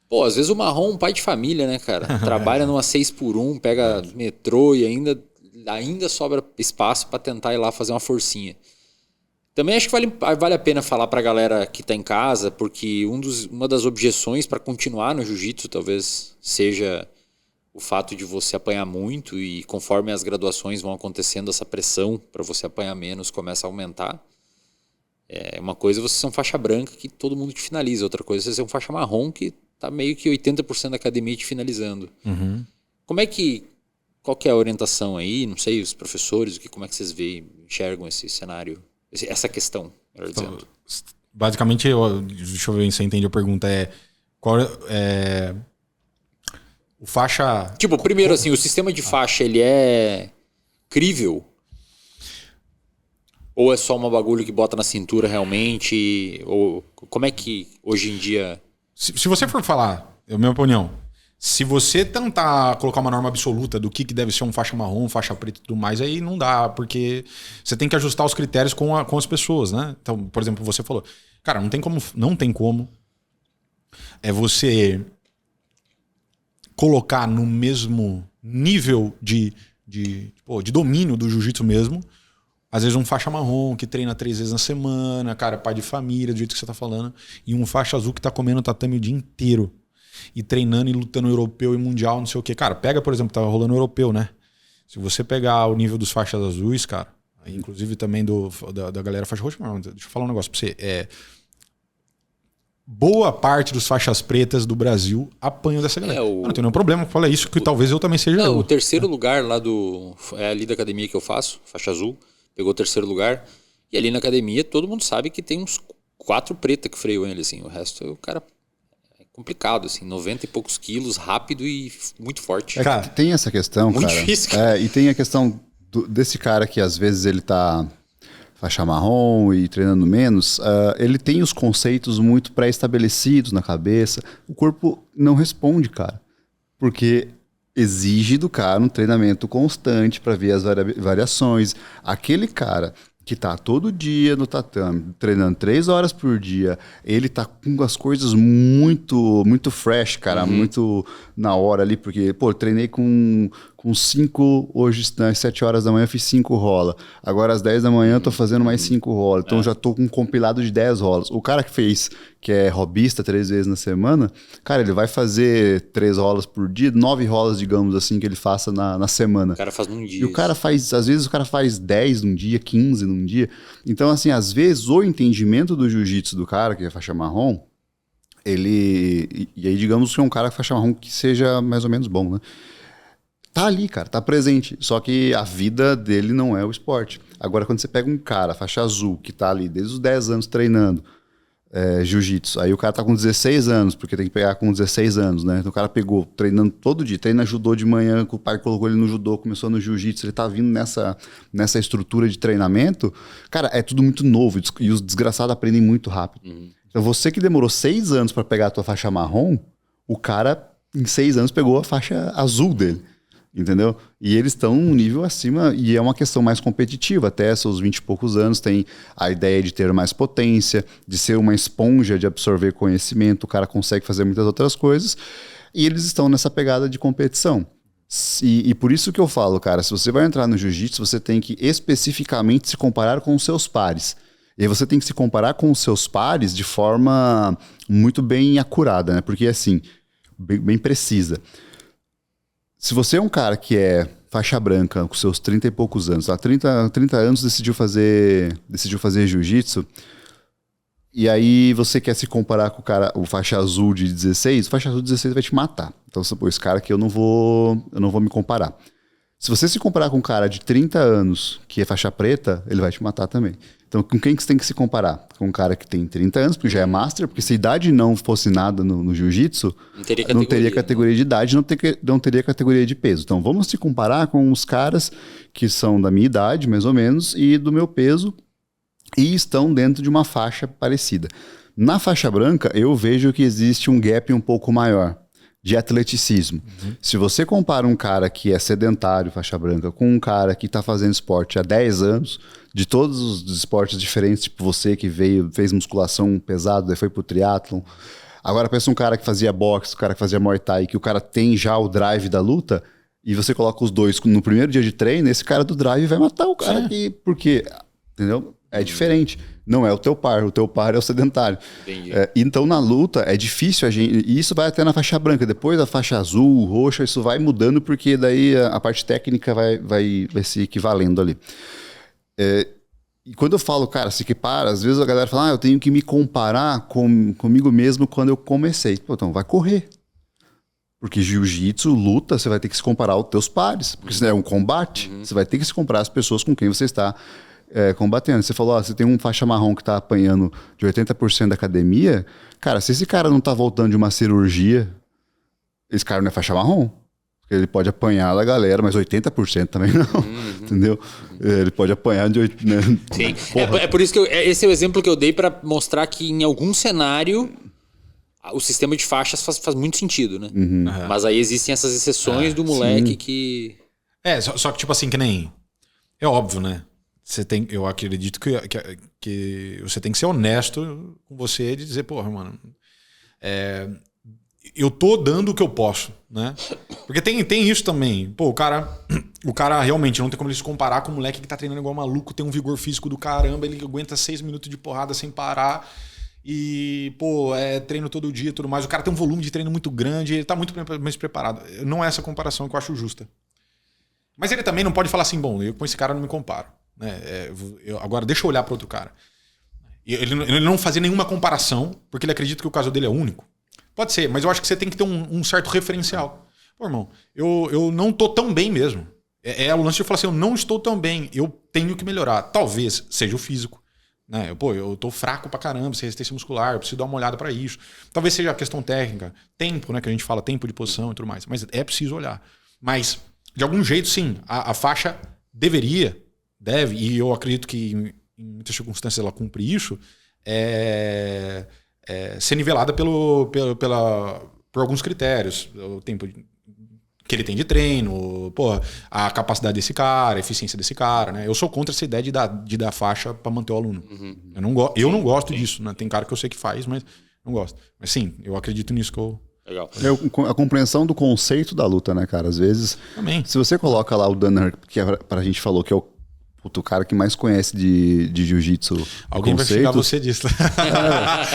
Pô, às vezes o marrom é um pai de família, né, cara? Trabalha numa 6x1, pega metrô e ainda sobra espaço para tentar ir lá fazer uma forcinha. Também acho que vale a pena falar pra galera que tá em casa, porque uma das objeções para continuar no jiu-jitsu talvez seja o fato de você apanhar muito e conforme as graduações vão acontecendo, essa pressão para você apanhar menos começa a aumentar. Uma coisa é você ser um faixa branca que todo mundo te finaliza, outra coisa é você ser um faixa marrom que tá meio que 80% da academia te finalizando. Uhum. Qual que é a orientação aí? Não sei, os professores, como é que vocês enxergam esse cenário? Essa questão, melhor dizendo. Basicamente, deixa eu ver se eu entendi a pergunta. Qual é o faixa... Tipo, primeiro assim, o sistema de faixa, ele é crível? Ou é só uma bagulho que bota na cintura realmente? Ou como é que hoje em dia... Se você for falar, é a minha opinião, se você tentar colocar uma norma absoluta do que deve ser um faixa marrom, faixa preta e tudo mais, aí não dá, porque você tem que ajustar os critérios com as pessoas, né? Então, por exemplo, você falou, cara, não tem como você colocar no mesmo nível de domínio do jiu-jitsu mesmo, às vezes um faixa marrom que treina 3 vezes na semana, cara, pai de família, do jeito que você tá falando, e um faixa azul que tá comendo tatame o dia inteiro. E treinando e lutando europeu e mundial, não sei o que. Cara, pega, por exemplo, tava rolando europeu, né? Se você pegar o nível dos faixas azuis, cara, inclusive também da galera faixa roxa, deixa eu falar um negócio pra você. Boa parte dos faixas pretas do Brasil apanham dessa galera. Não tem nenhum problema, fala isso, que talvez eu também seja. O terceiro lugar lá ali da academia que eu faço, faixa azul, pegou o terceiro lugar. E ali na academia todo mundo sabe que tem uns 4 pretas que freiam ele, assim. O resto o cara... complicado, assim, 90 e poucos quilos, rápido e muito forte. Cara, tem essa questão, muito cara. Difícil, cara. E tem a questão desse cara que às vezes ele tá faixa marrom e treinando menos, ele tem os conceitos muito pré-estabelecidos na cabeça. O corpo não responde, cara. Porque exige do cara um treinamento constante para ver as variações. Aquele cara que tá todo dia no tatame, treinando 3 horas por dia, ele tá com as coisas muito fresh, cara, muito na hora ali, porque, pô, eu treinei com 5, hoje às 7 horas da manhã fiz 5 rola, agora às 10 da manhã eu tô fazendo mais 5 rola, então já tô com um compilado de 10 rolas. O cara que é hobbyista 3 vezes na semana, cara, ele vai fazer 3 rolas por dia, 9 rolas, digamos assim, que ele faça na semana. O cara faz num dia. E o cara às vezes o cara faz 10 num dia, 15 num dia. Então, assim, às vezes o entendimento do jiu-jitsu do cara, que é faixa marrom, e aí digamos que é um cara que faixa marrom que seja mais ou menos bom, né? Tá ali, cara, tá presente. Só que a vida dele não é o esporte. Agora, quando você pega um cara, faixa azul, que tá ali desde os 10 anos treinando jiu-jitsu, aí o cara tá com 16 anos, porque tem que pegar com 16 anos, né? Então o cara pegou, treinando todo dia, treina judô de manhã, o pai colocou ele no judô, começou no jiu-jitsu, ele tá vindo nessa estrutura de treinamento, cara, é tudo muito novo, e os desgraçados aprendem muito rápido. Então você que demorou 6 anos para pegar a tua faixa marrom, o cara, em 6 anos, pegou a faixa azul dele. Entendeu? E eles estão um nível acima, e é uma questão mais competitiva. Até seus 20 e poucos anos tem a ideia de ter mais potência, de ser uma esponja, de absorver conhecimento. O cara consegue fazer muitas outras coisas, e eles estão nessa pegada de competição. E por isso que eu falo, cara, se você vai entrar no jiu-jitsu, você tem que especificamente se comparar com os seus pares. E aí você tem que se comparar com os seus pares de forma muito bem acurada, né? Porque assim, bem precisa. Se você é um cara que é faixa branca com seus 30 e poucos anos, há 30 anos decidiu fazer jiu-jitsu, e aí você quer se comparar com o faixa azul de 16, o faixa azul de 16 vai te matar. Então, esse cara aqui eu não vou me comparar. Se você se comparar com um cara de 30 anos que é faixa preta, ele vai te matar também. Então, com quem que você tem que se comparar? Com um cara que tem 30 anos, porque já é master, porque se a idade não fosse nada no jiu-jitsu, não teria categoria de idade, não teria categoria de peso. Então, vamos se comparar com os caras que são da minha idade, mais ou menos, e do meu peso, e estão dentro de uma faixa parecida. Na faixa branca, eu vejo que existe um gap um pouco maior de atleticismo. Se você compara um cara que é sedentário, faixa branca, com um cara que está fazendo esporte há 10 anos, de todos os esportes diferentes, tipo você que fez musculação pesado, daí foi pro triatlon. Agora pensa um cara que fazia boxe, um cara que fazia Muay Thai, que o cara tem já o drive da luta, e você coloca os dois no primeiro dia de treino, esse cara do drive vai matar o cara aqui, porque, entendeu? É diferente. Não é o teu par é o sedentário. Então, na luta, é difícil e isso vai até na faixa branca. Depois da faixa azul, roxa, isso vai mudando, porque daí a parte técnica vai se equivalendo ali. E quando eu falo, cara, se equipara, às vezes a galera fala, eu tenho que me comparar comigo mesmo quando eu comecei. Pô, então vai correr. Porque jiu-jitsu, luta, você vai ter que se comparar aos teus pares. Porque senão é um combate, você vai ter que se comparar as pessoas com quem você está combatendo. Você falou, você tem um faixa marrom que tá apanhando de 80% da academia. Cara, se esse cara não tá voltando de uma cirurgia, esse cara não é faixa marrom. Porque ele pode apanhar da galera, mas 80% também não. Entendeu? Ele pode apanhar de 80%. Né? Sim. É por isso que esse é o exemplo que eu dei para mostrar que em algum cenário o sistema de faixas faz muito sentido, né? Mas aí existem essas exceções do moleque que... Só que tipo assim, que nem... É óbvio, né? Eu acredito que você tem que ser honesto com você e dizer, porra, mano, eu tô dando o que eu posso, né? Porque tem isso também. Pô, o cara realmente não tem como ele se comparar com um moleque que tá treinando igual maluco, tem um vigor físico do caramba, ele aguenta 6 minutos de porrada sem parar e, pô, treino todo dia e tudo mais. O cara tem um volume de treino muito grande, ele tá muito mais preparado. Não é essa comparação que eu acho justa. Mas ele também não pode falar assim, bom, eu com esse cara não me comparo. Agora deixa eu olhar para outro cara. Ele não fazia nenhuma comparação porque ele acredita que o caso dele é único. Pode ser, mas eu acho que você tem que ter um certo referencial. Pô, irmão, eu não tô tão bem mesmo. O lance de falar assim, eu não estou tão bem, eu tenho que melhorar. Talvez seja o físico, né? Eu tô fraco pra caramba, sem resistência muscular, eu preciso dar uma olhada para isso. Talvez seja a questão técnica, tempo, né, que a gente fala, tempo de posição e tudo mais, mas é preciso olhar. Mas de algum jeito sim, a faixa deve, e eu acredito que em muitas circunstâncias ela cumpre isso, ser nivelada por alguns critérios. O tempo que ele tem de treino, a capacidade desse cara, a eficiência desse cara. Né? Eu sou contra essa ideia de dar faixa para manter o aluno. Eu não gosto disso. Né? Tem cara que eu sei que faz, mas não gosto. Mas sim, eu acredito nisso que eu... Legal. A compreensão do conceito da luta, né, cara? Às vezes, também. Se você coloca lá o Danaher, que a gente falou que é o cara que mais conhece de jiu-jitsu. Alguém vai xingar você disso.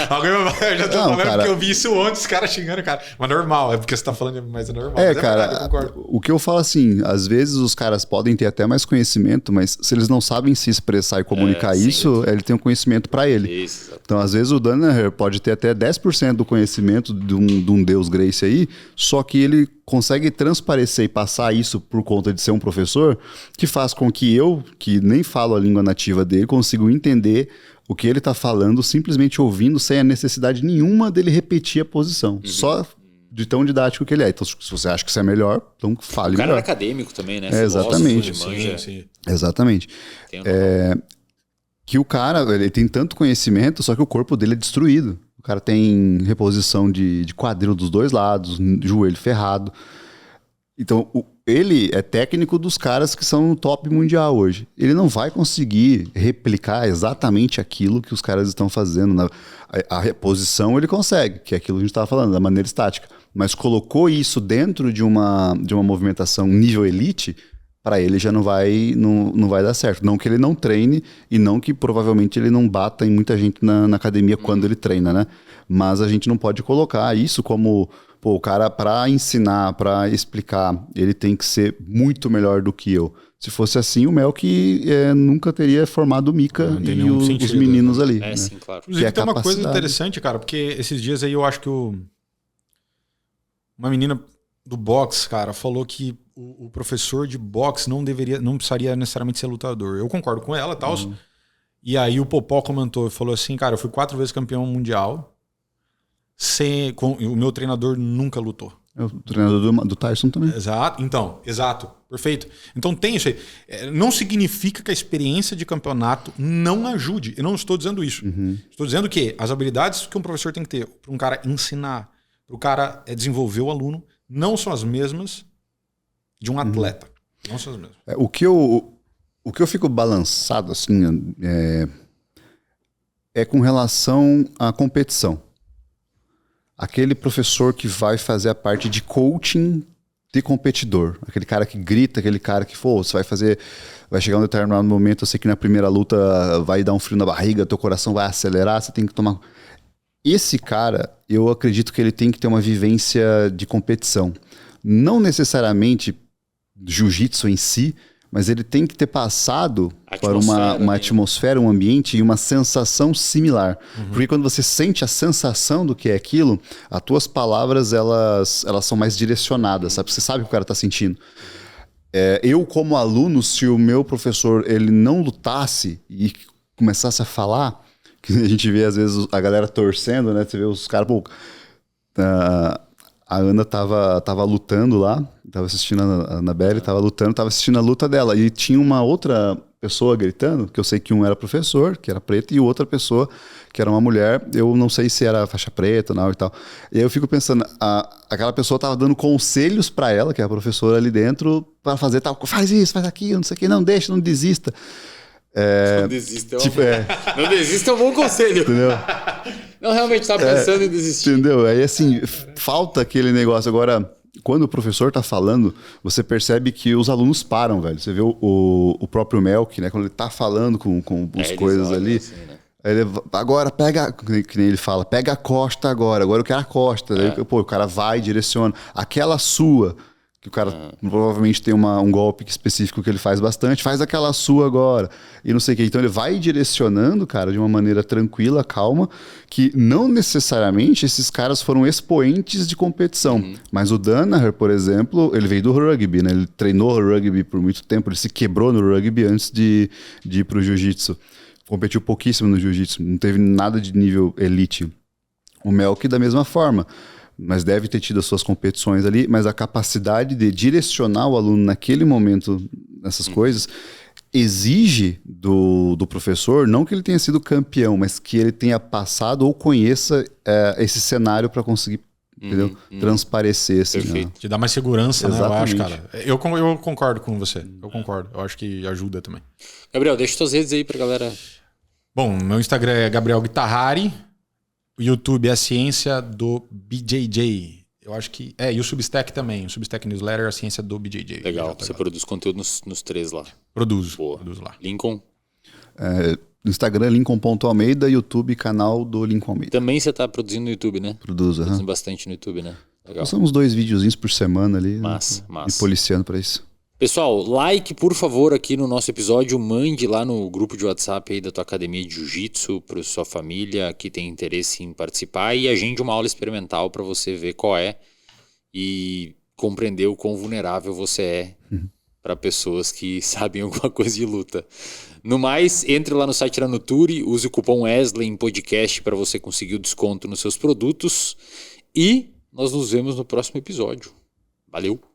Alguém vai. Eu já tô falando porque eu vi isso ontem, os caras xingando, cara. Mas normal, é porque você tá falando, mas é normal. Cara, verdade, o que eu falo assim, às vezes os caras podem ter até mais conhecimento, mas se eles não sabem se expressar e comunicar isso, ele tem um conhecimento pra ele. Isso. Então, às vezes o Danaher pode ter até 10% do conhecimento de um deus Gracie aí, só que ele consegue transparecer e passar isso por conta de ser um professor, que faz com que eu, que nem falo a língua nativa dele, consiga entender o que ele está falando, simplesmente ouvindo, sem a necessidade nenhuma dele repetir a posição. Só de tão didático que ele é. Então, se você acha que isso é melhor, então fale melhor. O cara é acadêmico também, né? Exatamente. Sim. Exatamente. Que o cara, ele tem tanto conhecimento, só que o corpo dele é destruído. O cara tem reposição de quadril dos dois lados, joelho ferrado. Então, ele é técnico dos caras que são no top mundial hoje. Ele não vai conseguir replicar exatamente aquilo que os caras estão fazendo. A reposição ele consegue, que é aquilo que a gente estava falando, da maneira estática. Mas colocou isso dentro de uma movimentação nível elite, para ele já não vai dar certo. Não que ele não treine e não que provavelmente ele não bata em muita gente na academia quando ele treina, né? Mas a gente não pode colocar isso como... Pô, o cara, para ensinar, para explicar, ele tem que ser muito melhor do que eu. Se fosse assim, o Melk nunca teria formado o Mika e os meninos ali. Né? Sim, claro. Inclusive, tem uma coisa interessante, cara, porque esses dias aí eu acho que uma menina do boxe, cara, falou que o professor de boxe não precisaria necessariamente ser lutador. Eu concordo com ela e tal. E aí o Popó comentou e falou assim, cara, eu fui 4 vezes campeão mundial, o meu treinador nunca lutou. É o treinador do Tyson também. Exato. Perfeito. Então tem isso aí. Não significa que a experiência de campeonato não ajude. Eu não estou dizendo isso. Estou dizendo que as habilidades que um professor tem que ter para um cara ensinar, para o cara desenvolver o aluno, não são as mesmas de um atleta. Não são as mesmas. O que eu fico balançado assim é com relação à competição. Aquele professor que vai fazer a parte de coaching de competidor. Aquele cara que grita, aquele cara que, você vai chegar um determinado momento, eu sei que na primeira luta vai dar um frio na barriga, teu coração vai acelerar, você tem que tomar... Esse cara, eu acredito que ele tem que ter uma vivência de competição. Não necessariamente jiu-jitsu em si, mas ele tem que ter passado por uma atmosfera, um ambiente e uma sensação similar. Porque quando você sente a sensação do que é aquilo, as tuas palavras elas são mais direcionadas, sabe? Você sabe o que o cara está sentindo. Eu, como aluno, se o meu professor ele não lutasse e começasse a falar, que a gente vê às vezes a galera torcendo, né? Você vê os caras... A Ana tava lutando lá, tava assistindo a Anabelle, tava lutando, tava assistindo a luta dela. E tinha uma outra pessoa gritando, que eu sei que um era professor, que era preto, e outra pessoa, que era uma mulher, eu não sei se era faixa preta ou não e tal. E aí eu fico pensando, aquela pessoa tava dando conselhos para ela, que é a professora ali dentro, para fazer tal, faz isso, faz aquilo, não sei o que, não deixa, não desista. Não desista, Não desista é um bom conselho. Entendeu? Não realmente tá pensando em desistir. Entendeu? Aí assim, falta aquele negócio. Agora, quando o professor tá falando, você percebe que os alunos param, velho. Você vê o próprio Melk, né? Quando ele tá falando com as coisas ali. Assim, né? Aí ele, agora pega, que nem ele fala, pega a costa agora eu quero a costa. Aí, o cara vai e direciona. Aquela sua, que o cara provavelmente tem um golpe específico que ele faz bastante, faz aquela sua agora, e não sei o que. Então ele vai direcionando, cara, de uma maneira tranquila, calma, que não necessariamente esses caras foram expoentes de competição. Mas o Danaher, por exemplo, ele veio do rugby, né? Ele treinou rugby por muito tempo, ele se quebrou no rugby antes de ir pro jiu-jitsu. Competiu pouquíssimo no jiu-jitsu, não teve nada de nível elite. O Melk da mesma forma, mas deve ter tido as suas competições ali, mas a capacidade de direcionar o aluno naquele momento nessas coisas exige do professor, não que ele tenha sido campeão, mas que ele tenha passado ou conheça esse cenário para conseguir transparecer. Assim, né? Te dá mais segurança, exatamente, né? Eu acho, cara. Eu concordo com você. Eu concordo. Eu acho que ajuda também. Gabriel, deixa suas redes aí pra galera. Bom, meu Instagram é Gabriel Guitarrari. O YouTube é a ciência do BJJ. Eu acho que... E o Substack também. O Substack Newsletter é a ciência do BJJ. Legal. Você produz conteúdo nos 3 lá. Produzo lá. Lincoln? Instagram, Lincoln.Almeida. YouTube, canal do Lincoln Almeida. Também você tá produzindo no YouTube, né? Produzo, Produzindo bastante no YouTube, né? Legal. São uns 2 videozinhos por semana ali. Massa. E policiando pra isso. Pessoal, like, por favor, aqui no nosso episódio. Mande lá no grupo de WhatsApp aí da tua academia de jiu-jitsu para sua família que tem interesse em participar e agende uma aula experimental para você ver qual é e compreender o quão vulnerável você é para pessoas que sabem alguma coisa de luta. No mais, entre lá no site da Nuturi, use o cupom Wesley em podcast para você conseguir o desconto nos seus produtos e nós nos vemos no próximo episódio. Valeu!